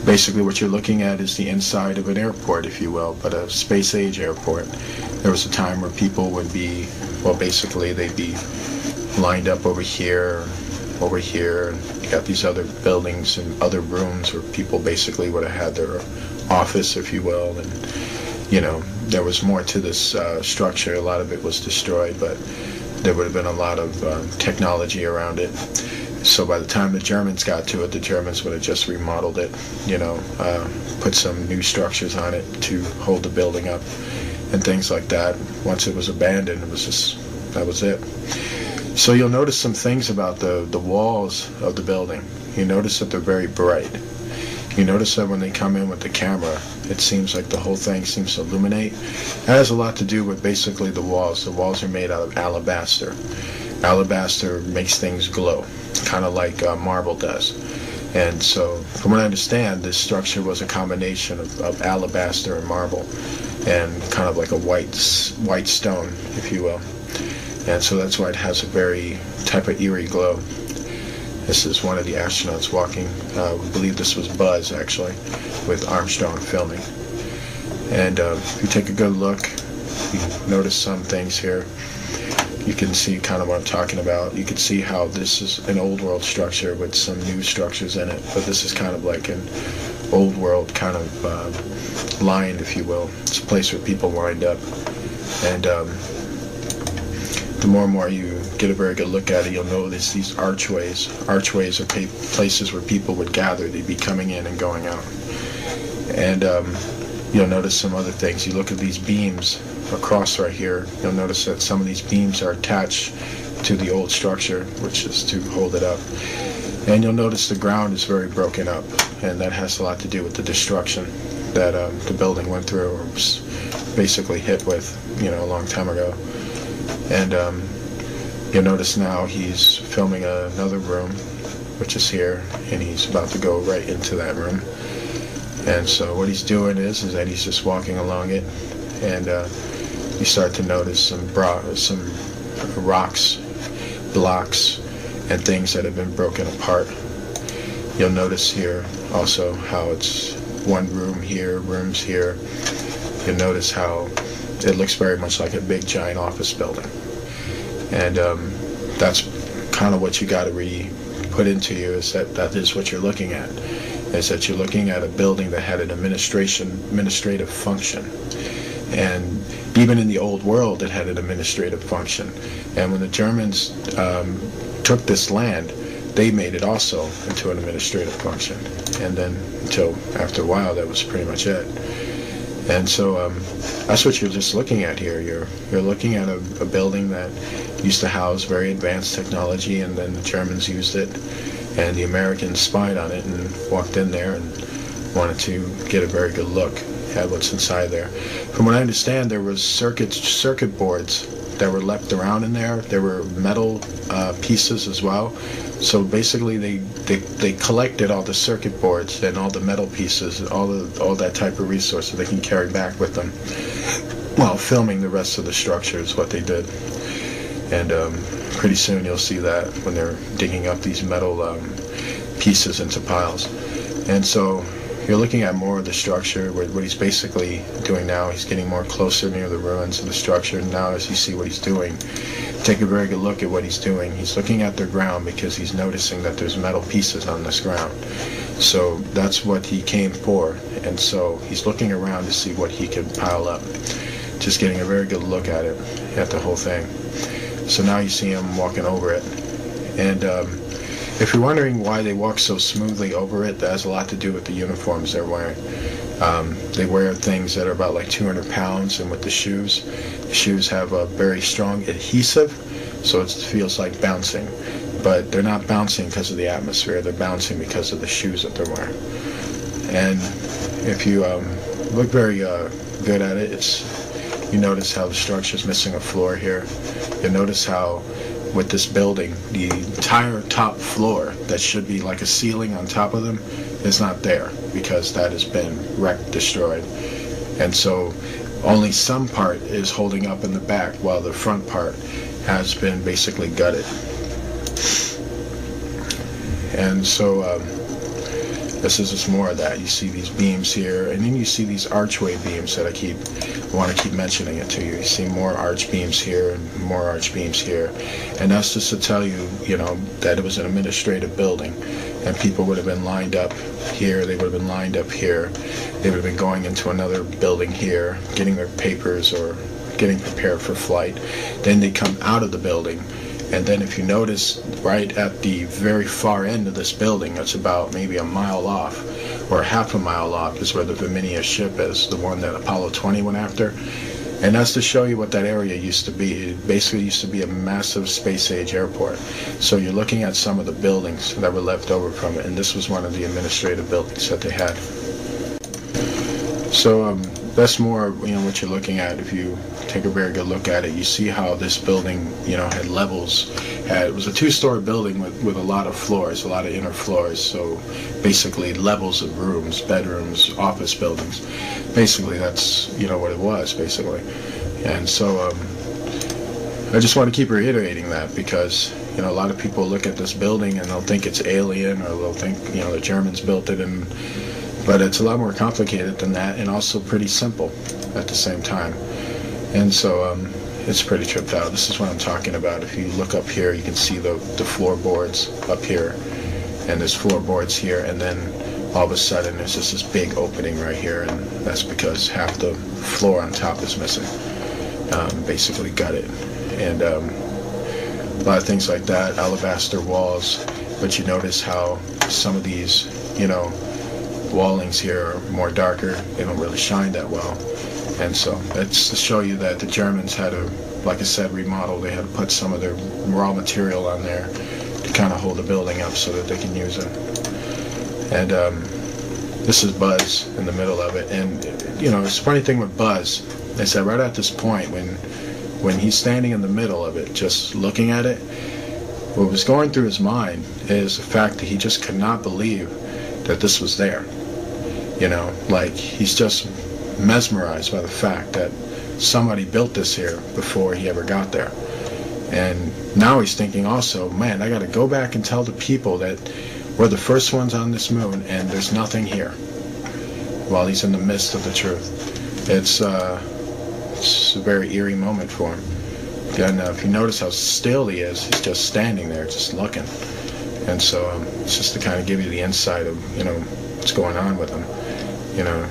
basically what you're looking at is the inside of an airport, if you will, but a space-age airport. There was a time where people would be, well, basically they'd be lined up over here, and you got these other buildings and other rooms where people basically would have had their office, if you will, and, you know, there was more to this structure. A lot of it was destroyed, but there would have been a lot of technology around it. So by the time the Germans got to it, the Germans would have just remodeled it, you know, put some new structures on it to hold the building up and things like that. Once it was abandoned, it was just, that was it. So you'll notice some things about the walls of the building. You notice that they're very bright. You notice that when they come in with the camera, it seems like the whole thing seems to illuminate. It has a lot to do with basically the walls. The walls are made out of alabaster. Alabaster makes things glow, kind of like marble does. And so, from what I understand, this structure was a combination of alabaster and marble, and kind of like a white stone, if you will. And so that's why it has a very type of eerie glow. This is one of the astronauts walking. We believe this was Buzz, actually, with Armstrong filming. And if you take a good look, you notice some things here. You can see kind of what I'm talking about. You can see how this is an old world structure with some new structures in it, but this is kind of like an old world kind of line, if you will. It's a place where people lined up. And the more and more you get a very good look at it, you'll notice these archways. Archways are places where people would gather. They'd be coming in and going out. And you'll notice some other things. You look at these beams across right here, you'll notice that some of these beams are attached to the old structure, which is to hold it up. And you'll notice the ground is very broken up, and that has a lot to do with the destruction that the building went through, or was basically hit with, a long time ago. And you'll notice now he's filming another room, which is here, and he's about to go right into that room. And so what he's doing is that he's just walking along it, and you start to notice some rocks, blocks, and things that have been broken apart. You'll notice here also how it's one room here, rooms here. You'll notice how it looks very much like a big giant office building. And that's kind of what you got to really put into you, is that is what you're looking at. Is that you're looking at a building that had an administrative function. And even in the old world, it had an administrative function. And when the Germans took this land, they made it also into an administrative function. And then until after a while, that was pretty much it. And so that's what you're just looking at here. You're looking at a building that used to house very advanced technology, and then the Germans used it, and the Americans spied on it and walked in there and wanted to get a very good look at what's inside there. From what I understand, there was circuit boards that were left around in there. There were metal pieces as well. So basically, they collected all the circuit boards and all the metal pieces, all that type of resource that they can carry back with them while filming the rest of the structure is what they did. And pretty soon you'll see that when they're digging up these metal pieces into piles. And so you're looking at more of the structure. What he's basically doing now, he's getting more closer near the ruins of the structure. Now as you see what he's doing, take a very good look at what he's doing. He's looking at the ground because he's noticing that there's metal pieces on this ground. So that's what he came for. And so he's looking around to see what he can pile up. Just getting a very good look at it, at the whole thing. So now you see him walking over it. And if you're wondering why they walk so smoothly over it, that has a lot to do with the uniforms they're wearing. They wear things that are about like 200 pounds, and with the shoes have a very strong adhesive, so it feels like bouncing. But they're not bouncing because of the atmosphere, they're bouncing because of the shoes that they're wearing. And if you look very good at it, you notice how the structure is missing a floor here. You'll notice how with this building, the entire top floor that should be like a ceiling on top of them is not there because that has been wrecked, destroyed. And so only some part is holding up in the back while the front part has been basically gutted. And so this is just more of that. You see these beams here, and then you see these archway beams that I want to keep mentioning it to you. You see more arch beams here and more arch beams here. And that's just to tell you, that it was an administrative building, and people would have been lined up here, they would have been lined up here, they would have been going into another building here, getting their papers or getting prepared for flight. Then they come out of the building, and then if you notice, right at the very far end of this building, it's about maybe a mile off, or half a mile off, is where the Virginia ship is, the one that Apollo 20 went after. And that's to show you what that area used to be. It basically used to be a massive space-age airport. So you're looking at some of the buildings that were left over from it, and this was one of the administrative buildings that they had. So that's more, what you're looking at. If you take a very good look at it, you see how this building, had levels. It was a 2-story building with a lot of floors, a lot of inner floors. So basically levels of rooms, bedrooms, office buildings. Basically, that's, what it was, basically. And so I just want to keep reiterating that because, a lot of people look at this building and they'll think it's alien, or they'll think, the Germans built it, but it's a lot more complicated than that, and also pretty simple at the same time. And so it's pretty tripped out. This is what I'm talking about. If you look up here, you can see the floorboards up here, and there's floorboards here, and then all of a sudden there's just this big opening right here, and that's because half the floor on top is missing. Basically gutted. And a lot of things like that, alabaster walls, but you notice how some of these, wallings here are more darker. They don't really shine that well. And so it's to show you that the Germans had to, like I said, remodel. They had to put some of their raw material on there to kind of hold the building up so that they can use it. And this is Buzz in the middle of it. And, it's a funny thing with Buzz is that right at this point, when he's standing in the middle of it, just looking at it, what was going through his mind is the fact that he just could not believe that this was there. Like he's just mesmerized by the fact that somebody built this here before he ever got there. And now he's thinking also, man, I got to go back and tell the people that we're the first ones on this moon and there's nothing here, while he's in the midst of the truth. It's a very eerie moment for him. And if you notice how still he is, he's just standing there, just looking. And so it's just to kind of give you the insight of, what's going on with him.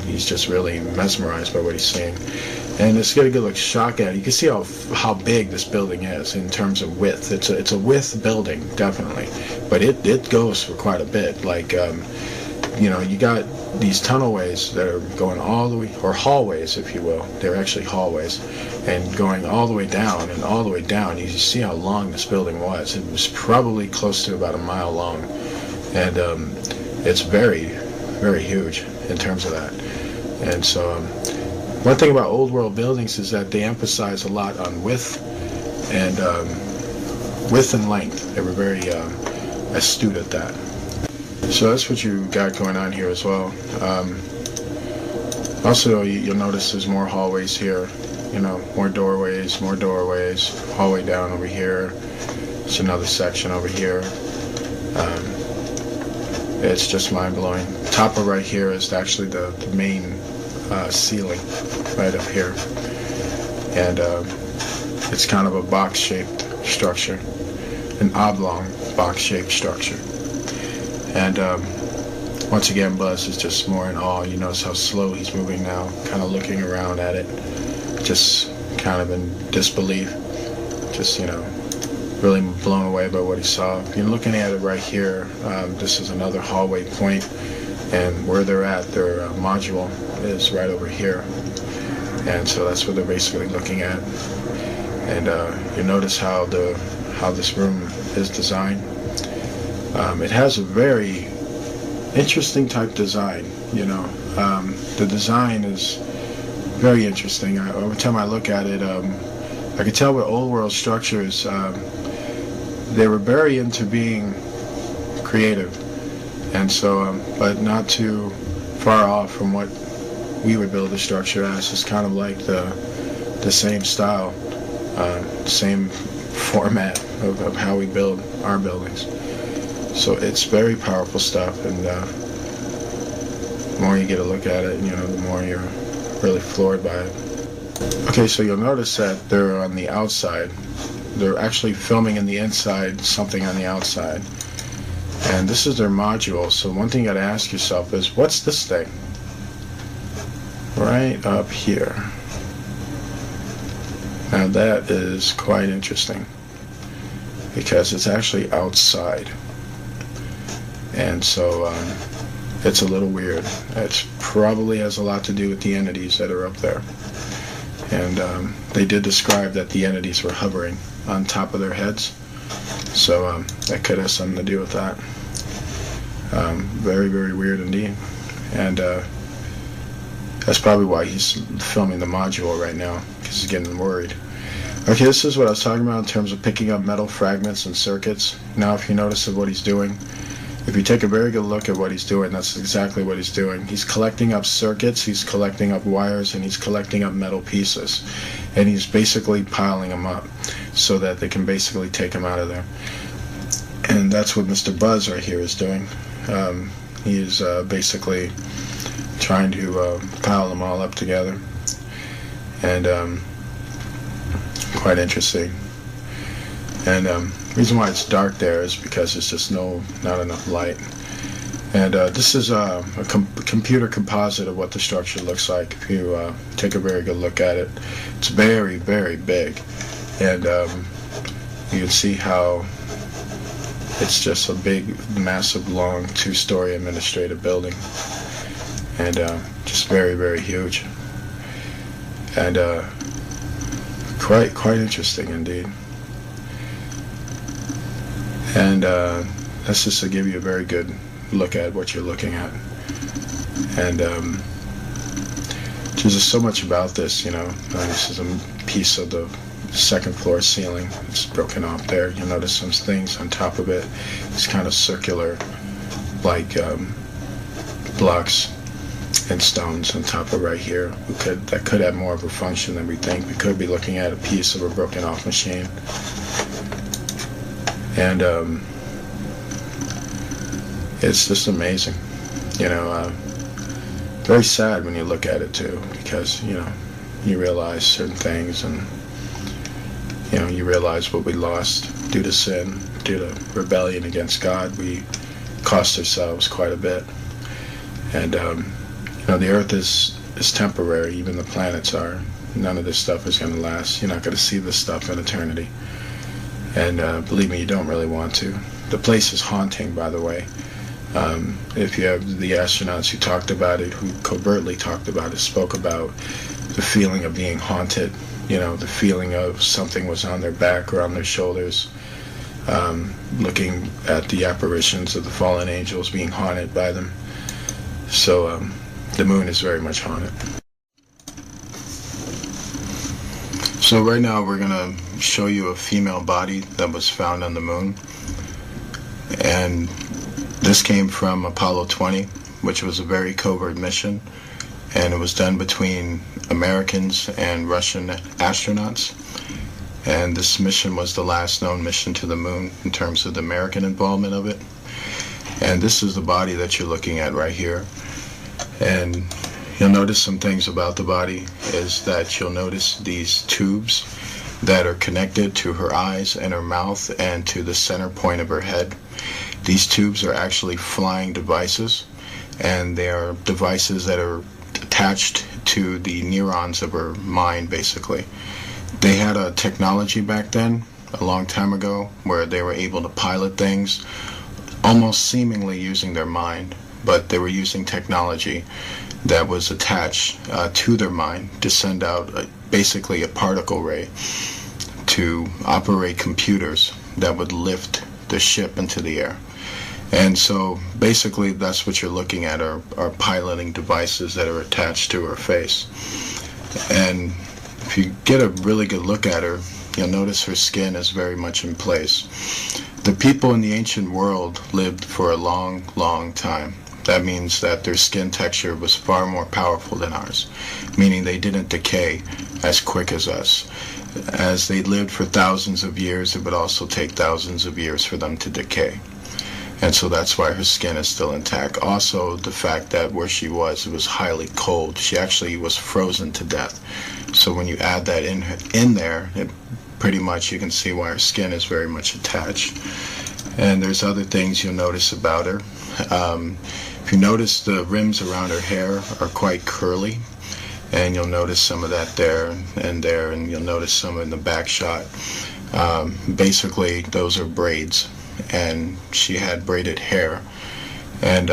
He's just really mesmerized by what he's seeing. And let's get a good look shock at it. You can see how big this building is in terms of width. It's a width building, definitely. But it goes for quite a bit. Like, you got these tunnelways that are going all the way, or hallways, if you will. They're actually hallways. And going all the way down and all the way down. You see how long this building was. It was probably close to about a mile long. And it's very, very huge in terms of that. And so one thing about old world buildings is that they emphasize a lot on width and length. They were very astute at that. So that's what you got going on here as well. Also, you'll notice there's more hallways here. More doorways, hallway down over here. There's another section over here. It's just mind-blowing. Top of right here is actually the main ceiling right up here. And it's kind of a box-shaped structure, an oblong box-shaped structure. And once again, Buzz is just more in awe. You notice how slow he's moving now, kind of looking around at it, just kind of in disbelief, just, really blown away by what he saw. You're looking at it right here. This is another hallway point, and where they're at, their module is right over here. And so that's what they're basically looking at. And you notice how this room is designed. It has a very interesting type design, the design is very interesting. Every time I look at it, I can tell with old world structures, they were very into being creative, and so, but not too far off from what we would build a structure as. It's kind of like the same style, same format of how we build our buildings. So it's very powerful stuff, and the more you get a look at it, the more you're really floored by it. Okay, so you'll notice that they're on the outside. They're actually filming in the inside, something on the outside. And this is their module, so one thing you gotta ask yourself is, what's this thing? Right up here. Now that is quite interesting, because it's actually outside. And so it's a little weird. It probably has a lot to do with the entities that are up there. And they did describe that the entities were hovering on top of their heads. So that could have something to do with that. Very, very weird indeed. And That's probably why he's filming the module right now, because he's getting worried. Okay, this is what I was talking about in terms of picking up metal fragments and circuits. Now, if you notice what he's doing, if you take a very good look at what he's doing, that's exactly what he's doing. He's collecting up circuits, he's collecting up wires, and he's collecting up metal pieces. And he's basically piling them up so that they can basically take them out of there. And that's what Mr. Buzz right here is doing. He is basically trying to pile them all up together. And quite interesting. And reason why it's dark there is because there's just not enough light. And this is a computer composite of what the structure looks like. If you take a very good look at it, it's very, very big. And you can see how it's just a big, massive, long, two-story administrative building. And just very, very huge. And quite interesting indeed. And that's just to give you a very good look at what you're looking at. And there's just so much about this, you know. This is a piece of the second floor ceiling. It's broken off there. You'll notice some things on top of it. It's kind of circular, like blocks and stones on top of right here. That could have more of a function than we think. We could be looking at a piece of a broken off machine. And it's just amazing, you know. Very sad when you look at it too, because you know, you realize certain things, and you know, you realize what we lost due to sin, due to rebellion against God. We cost ourselves quite a bit. And you know, the earth is temporary. Even the planets are. None of this stuff is going to last. You're not going to see this stuff in eternity. And believe me, you don't really want to. The place is haunting, by the way. If you have the astronauts who talked about it, who covertly talked about it, spoke about the feeling of being haunted, you know, the feeling of something was on their back or on their shoulders, looking at the apparitions of the fallen angels being haunted by them. So the moon is very much haunted. So right now we're going to show you a female body that was found on the moon. And this came from Apollo 20, which was a very covert mission, and it was done between Americans and Russian astronauts. And this mission was the last known mission to the moon in terms of the American involvement of it. And this is the body that you're looking at right here. And you'll notice some things about the body is that you'll notice these tubes that are connected to her eyes and her mouth and to the center point of her head. These tubes are actually flying devices, and they are devices that are attached to the neurons of her mind, basically. They had a technology back then, a long time ago, where they were able to pilot things almost seemingly using their mind, but they were using technology that was attached to their mind to send out basically a particle ray to operate computers that would lift the ship into the air. And so basically that's what you're looking at are piloting devices that are attached to her face. And if you get a really good look at her, you'll notice her skin is very much in place. The people in the ancient world lived for a long, long time. That means that their skin texture was far more powerful than ours, meaning they didn't decay as quick as us. As they lived for thousands of years, it would also take thousands of years for them to decay. And so that's why her skin is still intact. Also, the fact that where she was, it was highly cold. She actually was frozen to death. So when you add that in there, it pretty much you can see why her skin is very much attached. And there's other things you'll notice about her. If you notice, the rims around her hair are quite curly, and you'll notice some of that there, and you'll notice some in the back shot. Basically, those are braids, and she had braided hair. And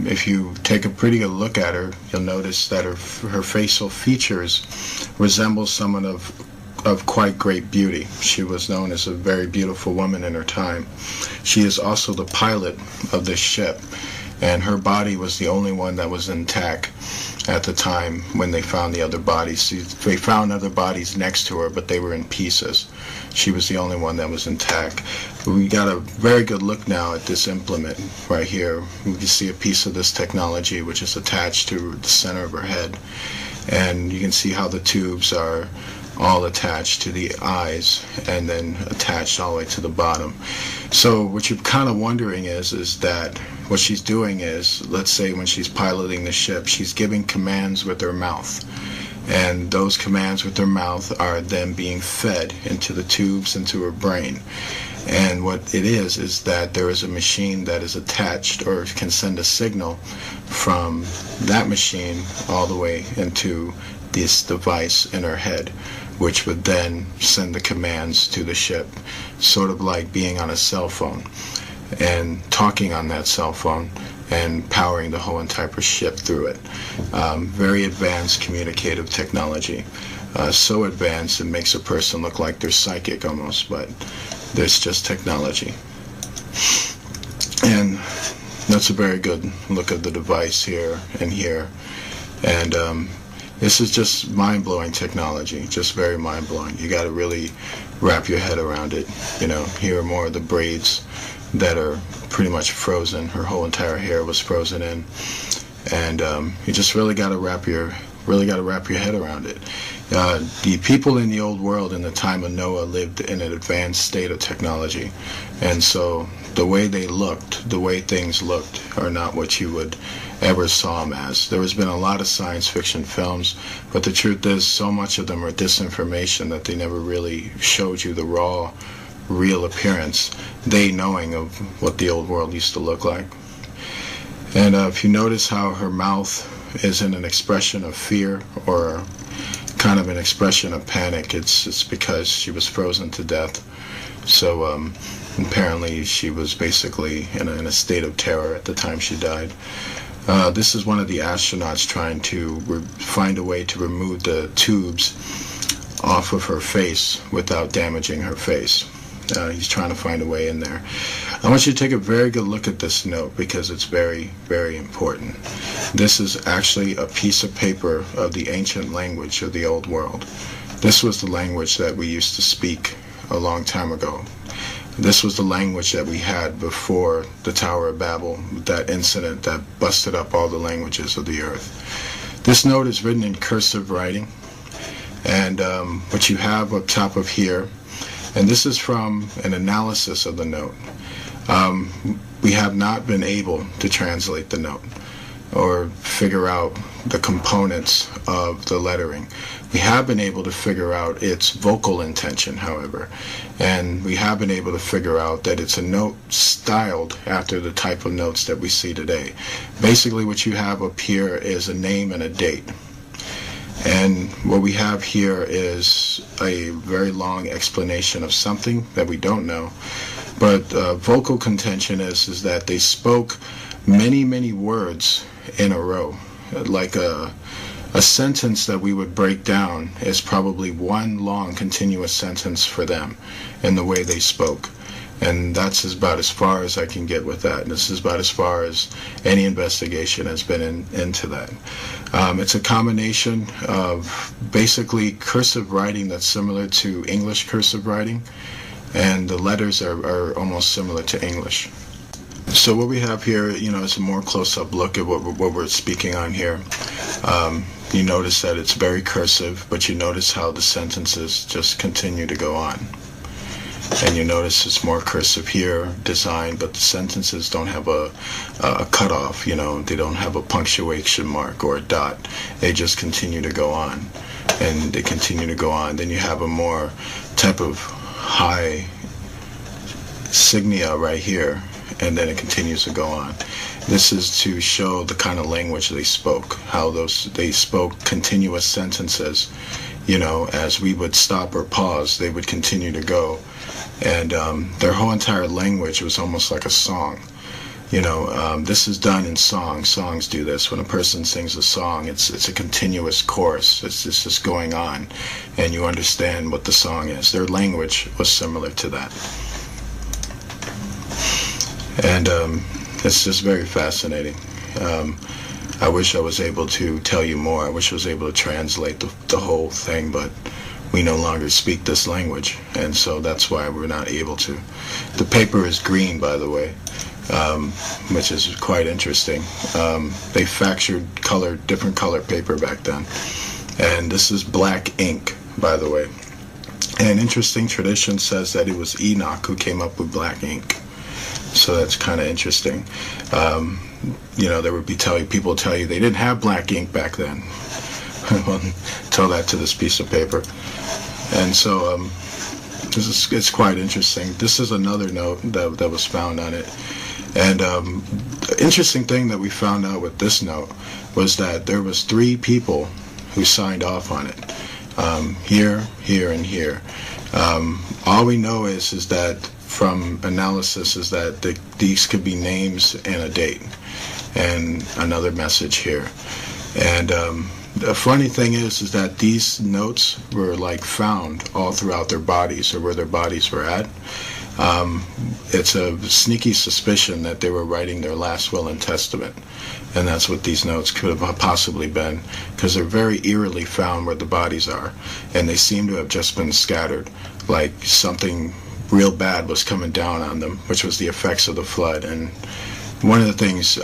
if you take a pretty good look at her, you'll notice that her facial features resemble someone of quite great beauty. She was known as a very beautiful woman in her time. She is also the pilot of this ship, and her body was the only one that was intact at the time when they found the other bodies. They found other bodies next to her, but they were in pieces. She was the only one that was intact. We got a very good look now at this implement right here. We can see a piece of this technology which is attached to the center of her head, and you can see how the tubes are all attached to the eyes and then attached all the way to the bottom. So what you're kind of wondering is that what she's doing is, let's say when she's piloting the ship, she's giving commands with her mouth, and those commands with her mouth are then being fed into the tubes into her brain. And what it is that there is a machine that is attached or can send a signal from that machine all the way into this device in her head, which would then send the commands to the ship, sort of like being on a cell phone and talking on that cell phone and powering the whole entire ship through it. Very advanced communicative technology. So advanced it makes a person look like they're psychic almost, but there's just technology. And that's a very good look at the device here and here. And this is just mind-blowing technology, just very mind-blowing. You got to really wrap your head around it. You know, here are more of the braids that are pretty much frozen. Her whole entire hair was frozen in, and you just really got to wrap your head around it. The people in the old world in the time of Noah lived in an advanced state of technology, and so the way they looked, the way things looked, are not what you would ever saw them as. There has been a lot of science fiction films, but the truth is so much of them are disinformation that they never really showed you the raw, real appearance, they knowing of what the old world used to look like. And if you notice how her mouth is in an expression of fear or kind of an expression of panic, it's because she was frozen to death. So apparently she was basically in a state of terror at the time she died. This is one of the astronauts trying to find a way to remove the tubes off of her face without damaging her face. He's trying to find a way in there. I want you to take a very good look at this note because it's very, very important. This is actually a piece of paper of the ancient language of the old world. This was the language that we used to speak a long time ago. This was the language that we had before the Tower of Babel, that incident that busted up all the languages of the earth. This note is written in cursive writing, and what you have up top of here, and this is from an analysis of the note. We have not been able to translate the note or figure out the components of the lettering. We have been able to figure out its vocal intention, however, and we have been able to figure out that it's a note styled after the type of notes that we see today. Basically what you have up here is a name and a date. And what we have here is a very long explanation of something that we don't know. But vocal contention is that they spoke many, many words in a row. Like a sentence that we would break down is probably one long continuous sentence for them in the way they spoke. And that's about as far as I can get with that. This is about as far as any investigation has been into that. It's a combination of basically cursive writing that's similar to English cursive writing, and the letters are almost similar to English. So what we have here, is a more close-up look at what we're speaking on here. You notice that it's very cursive, but you notice how the sentences just continue to go on. And you notice it's more cursive here, design, but the sentences don't have a cutoff, they don't have a punctuation mark or a dot. They just continue to go on, and they continue to go on. Then you have a more type of high signia right here, and then it continues to go on. This is to show the kind of language they spoke, how they spoke continuous sentences. As we would stop or pause, they would continue to go. And their whole entire language was almost like a song. This is done in songs. Songs do this. When a person sings a song, it's a continuous chorus. It's just going on, and you understand what the song is. Their language was similar to that. And it's just very fascinating. I wish I was able to tell you more. I wish I was able to translate the whole thing, but we no longer speak this language, and so that's why we're not able to. The paper is green, by the way, which is quite interesting. They factored different color paper back then, and this is black ink, by the way. And an interesting tradition says that it was Enoch who came up with black ink. So that's kind of interesting. There would be people tell you they didn't have black ink back then. Well, tell that to this piece of paper. And so it's quite interesting. This is another note that was found on it. And the interesting thing that we found out with this note was that there was 3 people who signed off on it. Here, here, and here. All we know is that from analysis is that these could be names and a date, and another message here. And the funny thing is that these notes were found all throughout their bodies, or where their bodies were at. It's a sneaky suspicion that they were writing their last will and testament, and that's what these notes could have possibly been, because they're very eerily found where the bodies are, and they seem to have just been scattered, like something real bad was coming down on them, which was the effects of the flood. And one of the things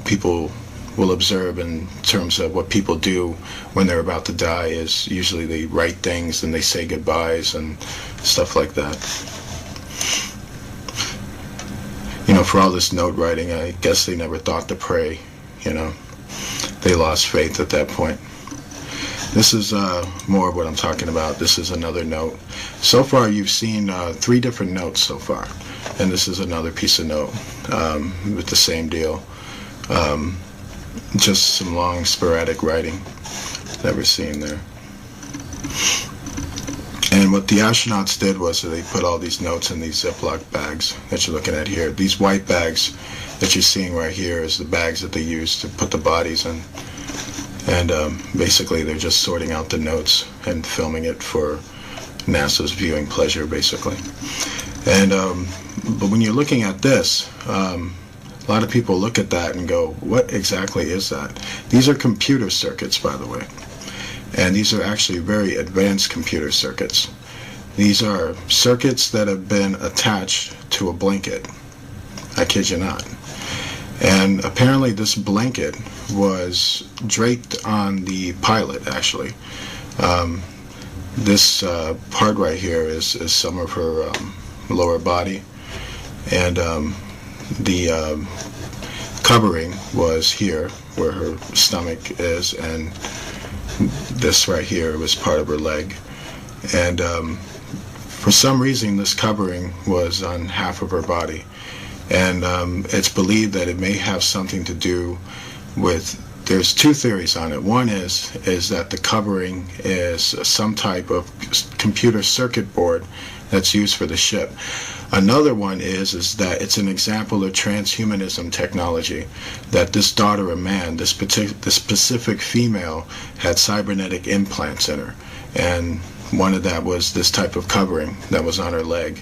people will observe in terms of what people do when they're about to die is usually they write things and they say goodbyes and stuff like that. For all this note writing, I guess they never thought to pray. They lost faith at that point. This is more of what I'm talking about. This is another note. So far, you've seen 3 different notes so far, and this is another piece of note with the same deal. Just some long, sporadic writing that we're seeing there. And what the astronauts did was they put all these notes in these Ziploc bags that you're looking at here. These white bags that you're seeing right here is the bags that they use to put the bodies in. And basically they're just sorting out the notes and filming it for NASA's viewing pleasure, basically. And but when you're looking at this, a lot of people look at that and go, what exactly is that? These are computer circuits, by the way. And these are actually very advanced computer circuits. These are circuits that have been attached to a blanket. I kid you not. And apparently this blanket was draped on the pilot, actually. This part right here is some of her lower body. And the covering was here, where her stomach is, and this right here was part of her leg. And for some reason this covering was on half of her body, and it's believed that it may have something to do with, there's 2 theories on it. One is that the covering is some type of computer circuit board that's used for the ship. Another one is that it's an example of transhumanism technology, that this daughter of man, this specific female, had cybernetic implants in her, and one of that was this type of covering that was on her leg,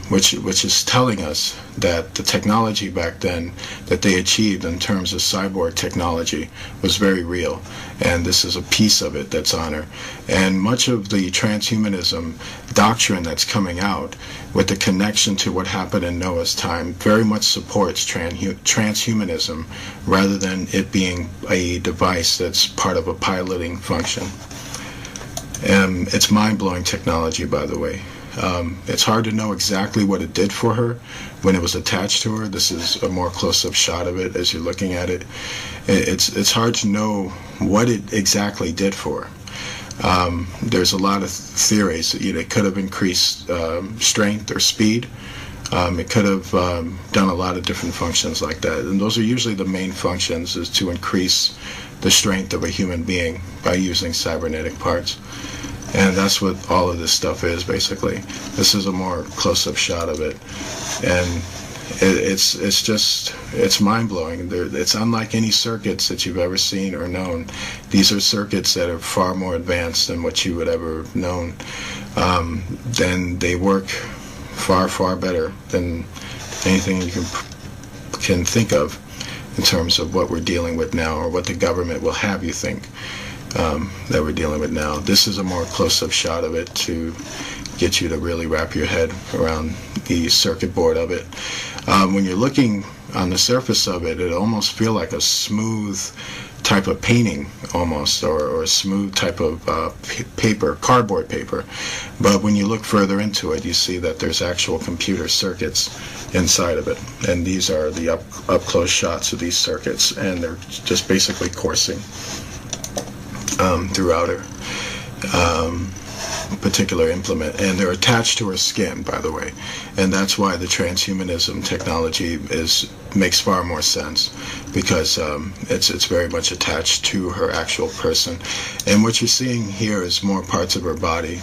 which is telling us that the technology back then that they achieved in terms of cyborg technology was very real, and this is a piece of it that's on her. And much of the transhumanism doctrine that's coming out with the connection to what happened in Noah's time very much supports transhumanism, rather than it being a device that's part of a piloting function. It's mind-blowing technology, by the way. It's hard to know exactly what it did for her when it was attached to her. This is a more close-up shot of it as you're looking at it. It's hard to know what it exactly did for her. There's a lot of theories. It could have increased strength or speed. It could have done a lot of different functions like that. And those are usually the main functions, is to increase the strength of a human being by using cybernetic parts. And that's what all of this stuff is, basically. This is a more close-up shot of it. And it's mind-blowing. It's unlike any circuits that you've ever seen or known. These are circuits that are far more advanced than what you would ever have known. Then they work far, far better than anything you can can think of in terms of what we're dealing with now, or what the government will have you think that we're dealing with now. This is a more close-up shot of it to get you to really wrap your head around the circuit board of it. When you're looking on the surface of it, it almost feels like a smooth type of painting almost, or a smooth type of paper, cardboard paper. But when you look further into it, you see that there's actual computer circuits inside of it. And these are the up-close shots of these circuits, and they're just basically coursing throughout her particular implement, and they're attached to her skin, by the way, and that's why the transhumanism technology makes far more sense, because it's very much attached to her actual person. And what you're seeing here is more parts of her body.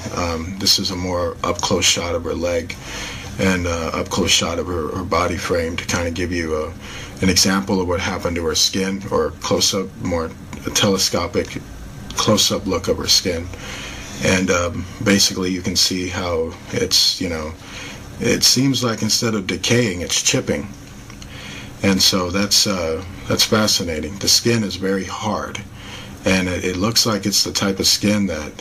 This is a more up-close shot of her leg, and up-close shot of her body frame, to kind of give you an example of what happened to her skin, or close-up, more telescopic close-up look of her skin. And basically you can see how it's, it seems like instead of decaying, it's chipping. And so that's fascinating. The skin is very hard, and it looks like it's the type of skin that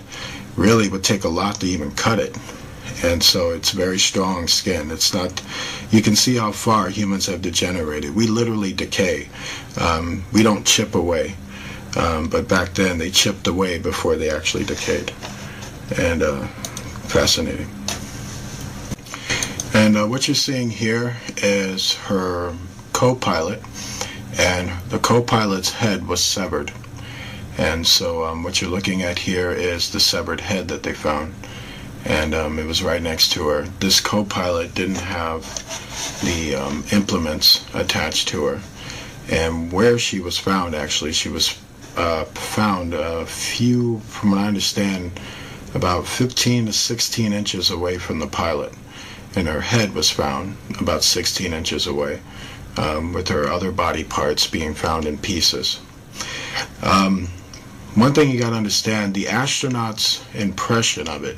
really would take a lot to even cut it. And so it's very strong skin. It's not, you can see how far humans have degenerated. We literally decay. We don't chip away. But back then they chipped away before they actually decayed. And fascinating. And what you're seeing here is her co-pilot, and the co-pilot's head was severed. And so what you're looking at here is the severed head that they found, and it was right next to her. This co-pilot didn't have the implements attached to her, and where she was found, actually, she was found a few, from what I understand, about 15 to 16 inches away from the pilot, and her head was found about 16 inches away, with her other body parts being found in pieces. One thing you got to understand, the astronauts' impression of it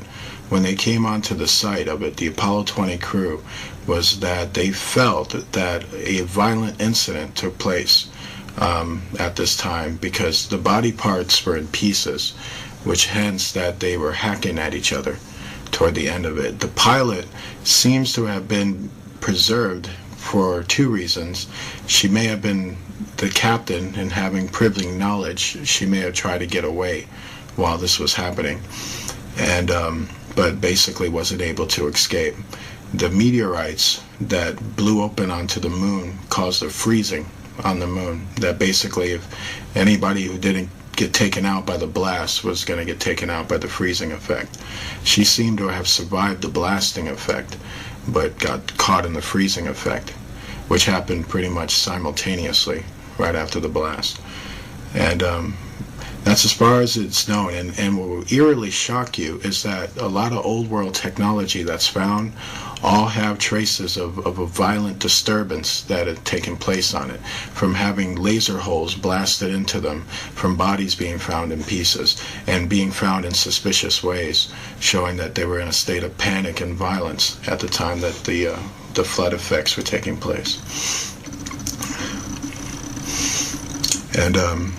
when they came onto the site of it, the Apollo 20 crew, was that they felt that a violent incident took place at this time, because the body parts were in pieces, which hence that they were hacking at each other toward the end of it. The pilot seems to have been preserved for two reasons. She may have been the captain, and having privileged knowledge, she may have tried to get away while this was happening, and but basically wasn't able to escape. The meteorites that blew open onto the moon caused a freezing on the moon, that basically if anybody who didn't get taken out by the blast was going to get taken out by the freezing effect. She seemed to have survived the blasting effect, but got caught in the freezing effect, which happened pretty much simultaneously right after the blast. And that's as far as it's known. And what will eerily shock you is that a lot of old world technology that's found all have traces of a violent disturbance that had taken place on it, from having laser holes blasted into them, from bodies being found in pieces, and being found in suspicious ways, showing that they were in a state of panic and violence at the time that the flood effects were taking place. And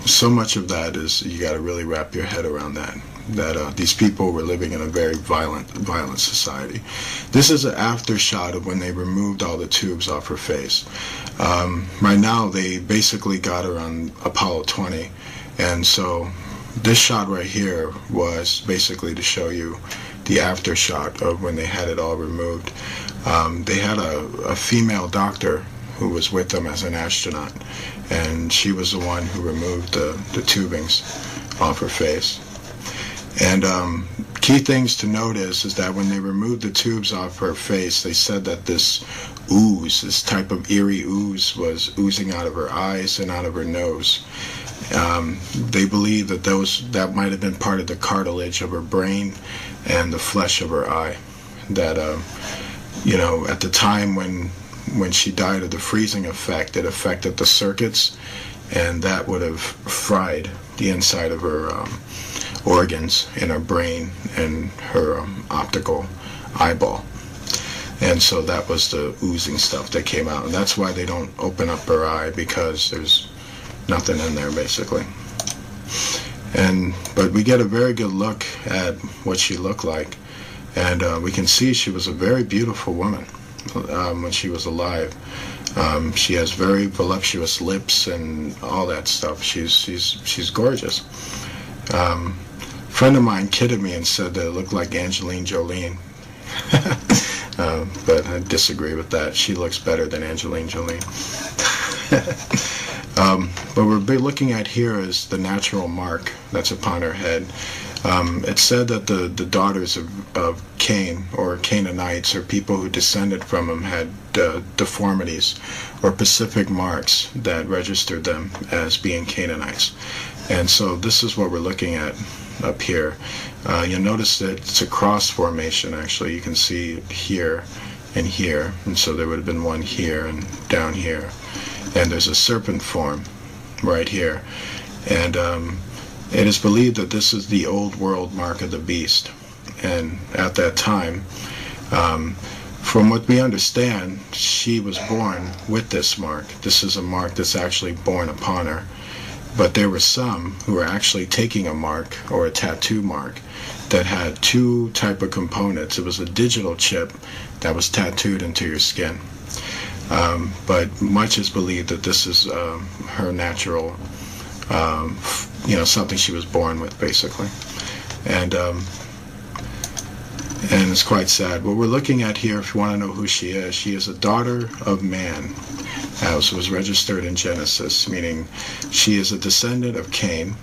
so much of that is, you got to really wrap your head around that these people were living in a very violent society. This is an after shot of when they removed all the tubes off her face. Right now, they basically got her on Apollo 20, and so this shot right here was basically to show you the after shot of when they had it all removed. They had a female doctor who was with them as an astronaut, and she was the one who removed the tubings off her face. And key things to note is that when they removed the tubes off her face, they said that this ooze, this type of eerie ooze, was oozing out of her eyes and out of her nose. They believe that that might have been part of the cartilage of her brain and the flesh of her eye. That at the time when she died of the freezing effect, it affected the circuits, and that would have fried the inside of her organs in her brain and her optical eyeball. And so that was the oozing stuff that came out. And that's why they don't open up her eye, because there's nothing in there, basically. But we get a very good look at what she looked like. And we can see she was a very beautiful woman when she was alive. She has very voluptuous lips and all that stuff. She's gorgeous. A friend of mine kidded me and said that it looked like Angelina Jolie. But I disagree with that. She looks better than Angelina Jolie. What we're looking at here is the natural mark that's upon her head. It's said that the daughters of Cain, or Canaanites, or people who descended from him, had deformities or specific marks that registered them as being Canaanites. And so this is what we're looking at up here. You'll notice that it's a cross formation, actually. You can see here and here, and so there would have been one here and down here. And there's a serpent form right here. And it is believed that this is the old world mark of the beast. And at that time, from what we understand, she was born with this mark. This is a mark that's actually born upon her. But there were some who were actually taking a mark, or a tattoo mark, that had two type of components. It was a digital chip that was tattooed into your skin. But much is believed that this is her natural, something she was born with, basically. And it's quite sad. What we're looking at here, if you want to know who she is a daughter of man, as was registered in Genesis, meaning she is a descendant of Cain,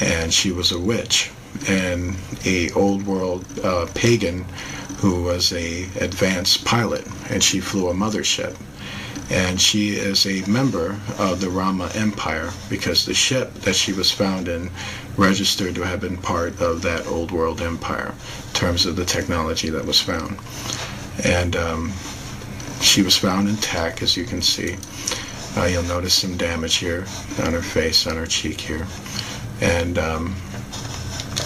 and she was a witch, and a old world pagan who was a advanced pilot, and she flew a mothership. And she is a member of the Rama Empire, because the ship that she was found in registered to have been part of that old world empire in terms of the technology that was found. And she was found intact, as you can see. You'll notice some damage here on her face, on her cheek here. And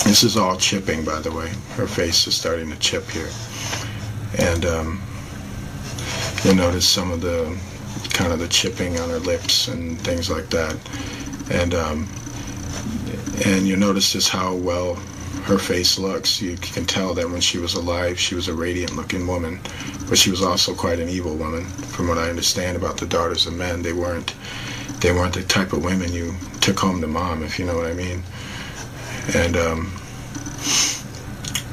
this is all chipping, by the way. Her face is starting to chip here. And you'll notice some of the kind of the chipping on her lips and things like that. And you notice just how well her face looks. You can tell that when she was alive, she was a radiant looking woman, but she was also quite an evil woman. From what I understand about the daughters of men, they weren't the type of women you took home to mom, if you know what I mean. And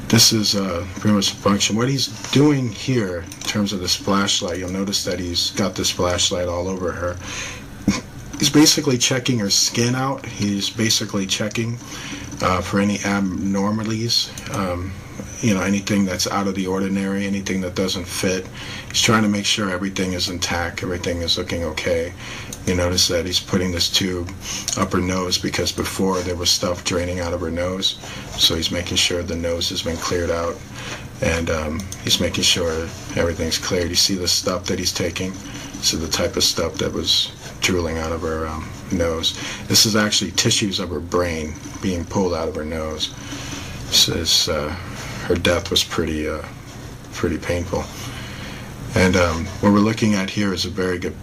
this is pretty much the function. What he's doing here in terms of this flashlight, you'll notice that he's got this flashlight all over her. He's basically checking her skin out. He's basically checking for any abnormalities, anything that's out of the ordinary, anything that doesn't fit. He's trying to make sure everything is intact, everything is looking okay. You notice that he's putting this tube up her nose, because before there was stuff draining out of her nose. So he's making sure the nose has been cleared out, and he's making sure everything's cleared. You see the stuff that he's taking? So the type of stuff that was drooling out of her nose. This is actually tissues of her brain being pulled out of her nose. Says her death was pretty painful. And what we're looking at here is a very good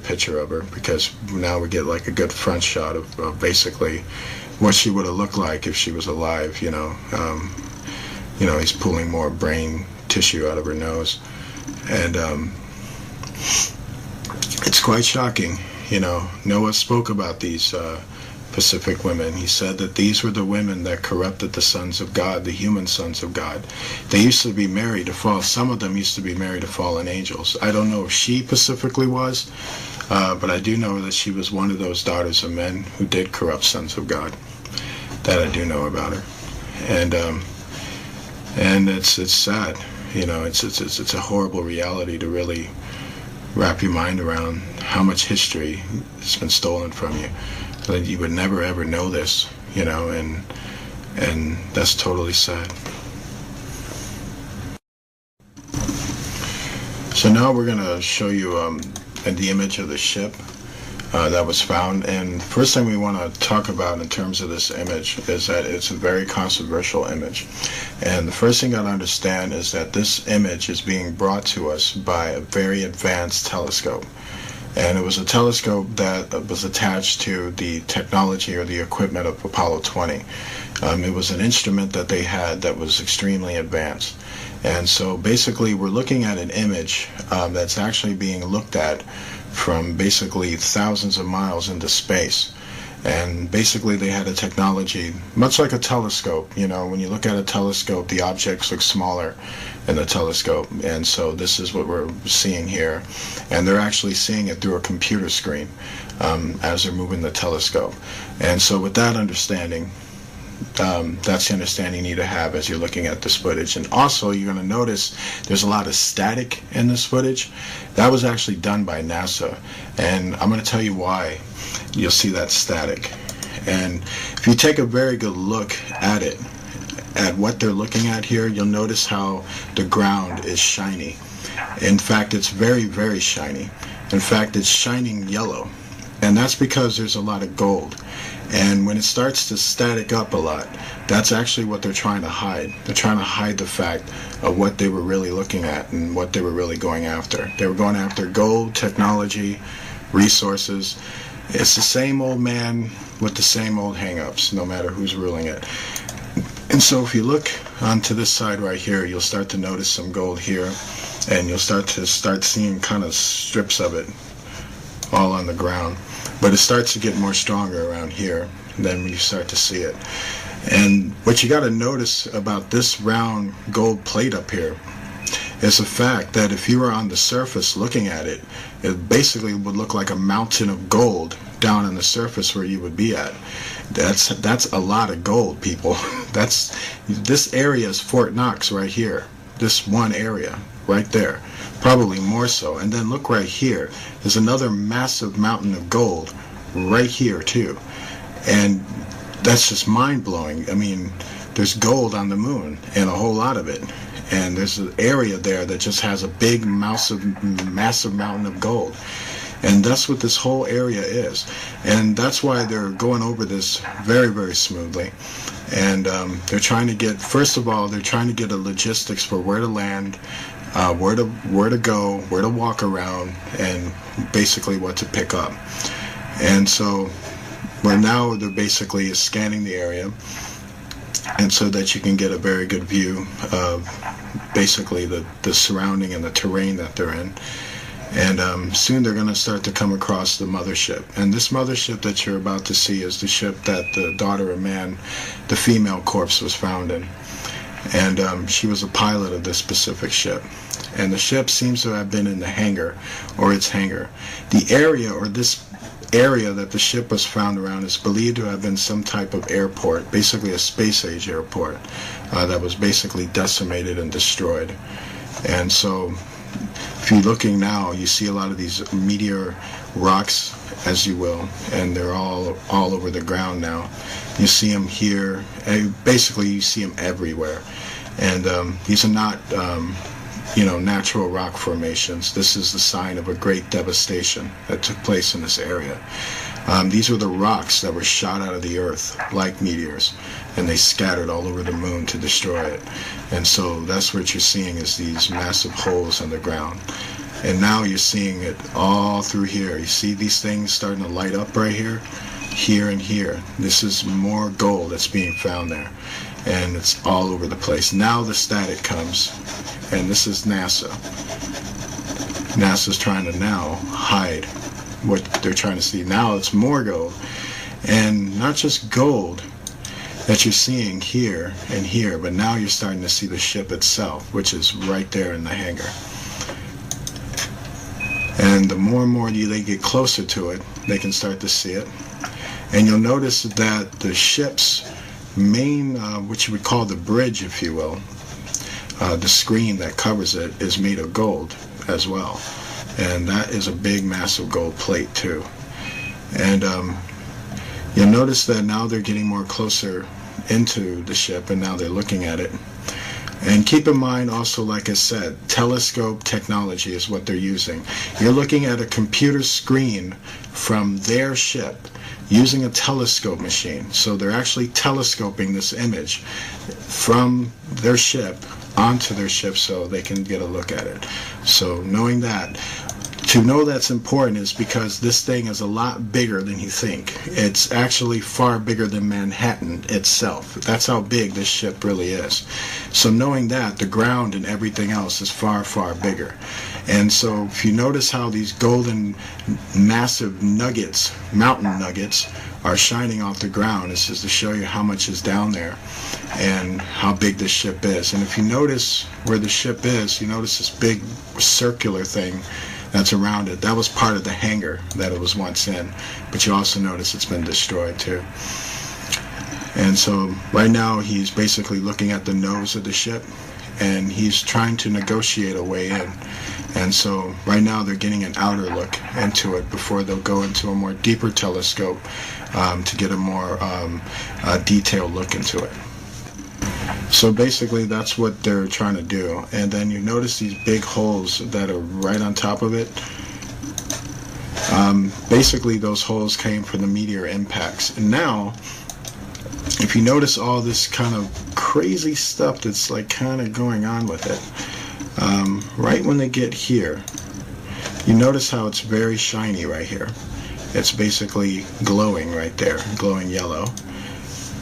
picture of her, because now we get like a good front shot of basically what she would have looked like if she was alive. He's pulling more brain tissue out of her nose, and it's quite shocking. Noah spoke about these Pacific women. He said that these were the women that corrupted the sons of God, the human sons of God. They used to be married to some of them used to be married to fallen angels. I don't know if she specifically was, but I do know that she was one of those daughters of men who did corrupt sons of God. That I do know about her. And it's sad. It's a horrible reality to really wrap your mind around how much history has been stolen from you. That you would never ever know this, and that's totally sad. So now we're going to show you the image of the ship. that was found. And first thing we want to talk about in terms of this image is that it's a very controversial image. And the first thing you got to understand is that this image is being brought to us by a very advanced telescope. And it was a telescope that was attached to the technology or the equipment of Apollo 20. It was an instrument that they had that was extremely advanced. And so basically we're looking at an image that's actually being looked at from basically thousands of miles into space. And basically they had a technology, much like a telescope. You know, when you look at a telescope, the objects look smaller in the telescope. And so this is what we're seeing here. And they're actually seeing it through a computer screen as they're moving the telescope. And so with that understanding, that's the understanding you need to have as you're looking at this footage. And also you're going to notice there's a lot of static in this footage. That was actually done by NASA, and I'm going to tell you why you'll see that static. And if you take a very good look at it, at what they're looking at here, you'll notice how the ground is shiny. In fact, it's very, very shiny. In fact, it's shining yellow, and that's because there's a lot of gold. And when it starts to static up a lot, that's actually what they're trying to hide. They're trying to hide the fact of what they were really looking at and what they were really going after. They were going after gold, technology, resources. It's the same old man with the same old hang-ups, no matter who's ruling it. And so if you look onto this side right here, you'll start to notice some gold here, and you'll start seeing kind of strips of it all on the ground. But it starts to get more stronger around here, and then when you start to see it. And what you got to notice about this round gold plate up here is the fact that if you were on the surface looking at it, it basically would look like a mountain of gold down on the surface where you would be at. That's a lot of gold, people. This area is Fort Knox right here. This one area right there. Probably more so. And then look right here. There's another massive mountain of gold right here too. And that's just mind-blowing. I mean, there's gold on the moon, and a whole lot of it. And there's an area there that just has a big, massive mountain of gold. And that's what this whole area is. And that's why they're going over this very, very smoothly. And they're trying to get, first of all, they're trying to get a logistics for where to land, where to go, where to walk around, and basically what to pick up. And so where now they're basically scanning the area, and so that you can get a very good view of basically the surrounding and the terrain that they're in. And soon they're going to start to come across the mothership. And this mothership that you're about to see is the ship that the daughter of man, the female corpse, was found in. And she was a pilot of this specific ship. And the ship seems to have been in the hangar, or its hangar. The area, or this area that the ship was found around, is believed to have been some type of airport, basically a space-age airport, that was basically decimated and destroyed. And so if you're looking now, you see a lot of these meteor rocks, as you will, and they're all over the ground now. You see them here, basically you see them everywhere. And these are not natural rock formations. This is the sign of a great devastation that took place in this area. These were the rocks that were shot out of the earth like meteors, and they scattered all over the moon to destroy it. And so that's what you're seeing, is these massive holes in the ground. And now you're seeing it all through here. You see these things starting to light up right here, here and here. This is more gold that's being found there. And it's all over the place. Now the static comes, and this is NASA. NASA's trying to now hide what they're trying to see. Now it's more gold. And not just gold that you're seeing here and here, but now you're starting to see the ship itself, which is right there in the hangar. And the more and more they get closer to it, they can start to see it. And you'll notice that the ship's main, what you would call the bridge, if you will, the screen that covers it, is made of gold as well. And that is a big, massive gold plate too. And you'll notice that now they're getting more closer into the ship, and now they're looking at it. And keep in mind also, like I said, telescope technology is what they're using. You're looking at a computer screen from their ship using a telescope machine. So they're actually telescoping this image from their ship onto their ship so they can get a look at it. So knowing that, to know that's important is because this thing is a lot bigger than you think. It's actually far bigger than Manhattan itself. That's how big this ship really is. So knowing that, the ground and everything else is far, far bigger. And so if you notice how these golden massive nuggets, mountain nuggets, are shining off the ground, it's just to show you how much is down there and how big this ship is. And if you notice where the ship is, you notice this big circular thing that's around it. That was part of the hangar that it was once in, but you also notice it's been destroyed too. And so right now he's basically looking at the nose of the ship and he's trying to negotiate a way in. And so right now they're getting an outer look into it before they'll go into a more deeper telescope to get a more detailed look into it. So basically that's what they're trying to do. And then you notice these big holes that are right on top of it. Basically those holes came from the meteor impacts. And now, if you notice all this kind of crazy stuff that's like kind of going on with it, right when they get here, you notice how it's very shiny right here. It's basically glowing right there, glowing yellow.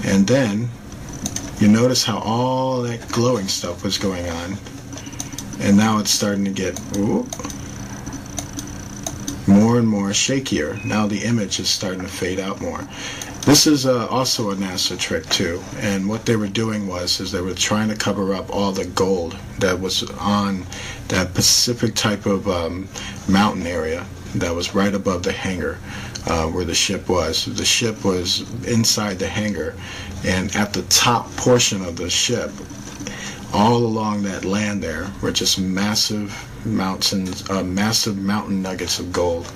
And then you notice how all that glowing stuff was going on, and now it's starting to get more and more shakier. Now the image is starting to fade out more. This is also a NASA trick too, and what they were doing is they were trying to cover up all the gold that was on that Pacific type of mountain area that was right above the hangar where the ship was. The ship was inside the hangar, and at the top portion of the ship, all along that land there, were just massive mountains, massive mountain nuggets of gold.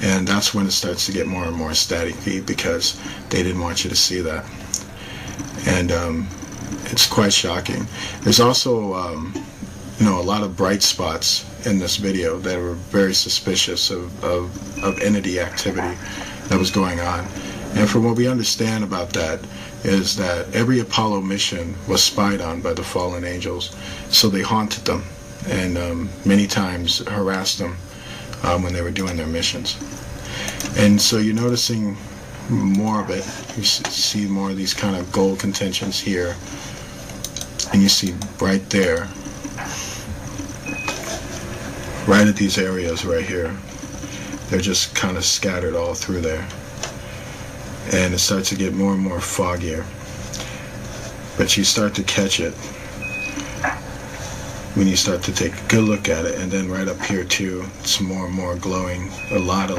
And that's when it starts to get more and more staticky because they didn't want you to see that. And it's quite shocking. There's also, a lot of bright spots in this video that were very suspicious of entity activity that was going on. And from what we understand about that is that every Apollo mission was spied on by the fallen angels, so they haunted them and many times harassed them when they were doing their missions. And so you're noticing more of it. You see more of these kind of gold contentions here, and you see right there, right at these areas right here, they're just kind of scattered all through there. And it starts to get more and more foggier. But you start to catch it when you start to take a good look at it. And then right up here too, it's more and more glowing. A lot of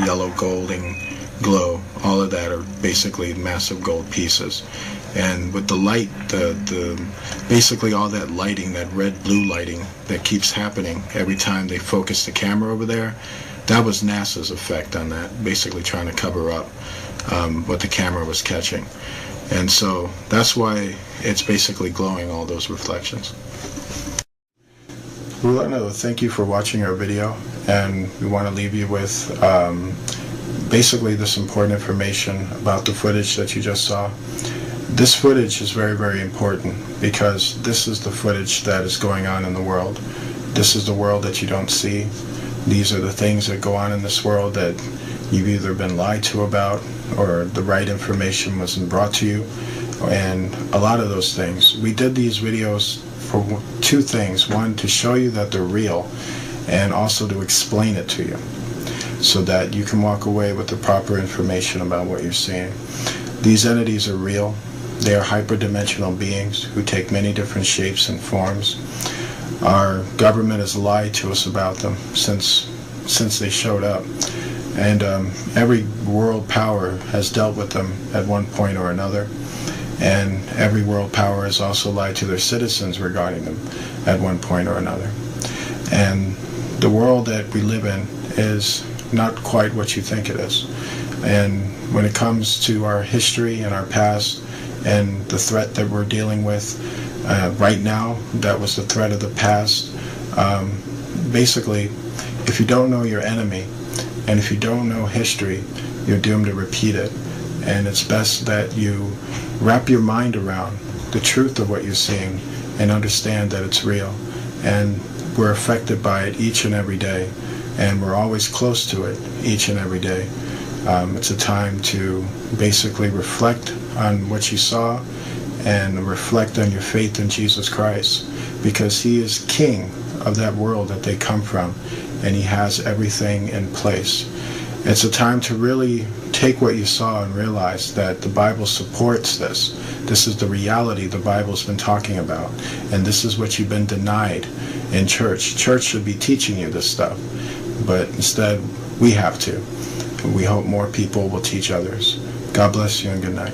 yellow golding glow. All of that are basically massive gold pieces. And with the light, basically all that lighting, that red-blue lighting that keeps happening every time they focus the camera over there, that was NASA's effect on that, basically trying to cover up what the camera was catching. And so that's why it's basically glowing all those reflections. We want to thank you for watching our video, and we want to leave you with basically this important information about the footage that you just saw. This footage is very, very important because this is the footage that is going on in the world. This is the world that you don't see. These are the things that go on in this world that you've either been lied to about or the right information wasn't brought to you, and a lot of those things. We did these videos for two things. One, to show you that they're real, and also to explain it to you so that you can walk away with the proper information about what you're seeing. These entities are real. They are hyperdimensional beings who take many different shapes and forms. Our government has lied to us about them since they showed up. And every world power has dealt with them at one point or another. And every world power has also lied to their citizens regarding them at one point or another. And the world that we live in is not quite what you think it is. And when it comes to our history and our past and the threat that we're dealing with, Right now, that was the threat of the past. Basically, if you don't know your enemy, and if you don't know history, you're doomed to repeat it. And it's best that you wrap your mind around the truth of what you're seeing and understand that it's real. And we're affected by it each and every day, and we're always close to it each and every day. It's a time to basically reflect on what you saw and reflect on your faith in Jesus Christ, because he is king of that world that they come from, and he has everything in place. It's a time to really take what you saw and realize that the Bible supports this. This is the reality the Bible's been talking about, and this is what you've been denied in church. Church should be teaching you this stuff, but instead we have to. We hope more people will teach others. God bless you and good night.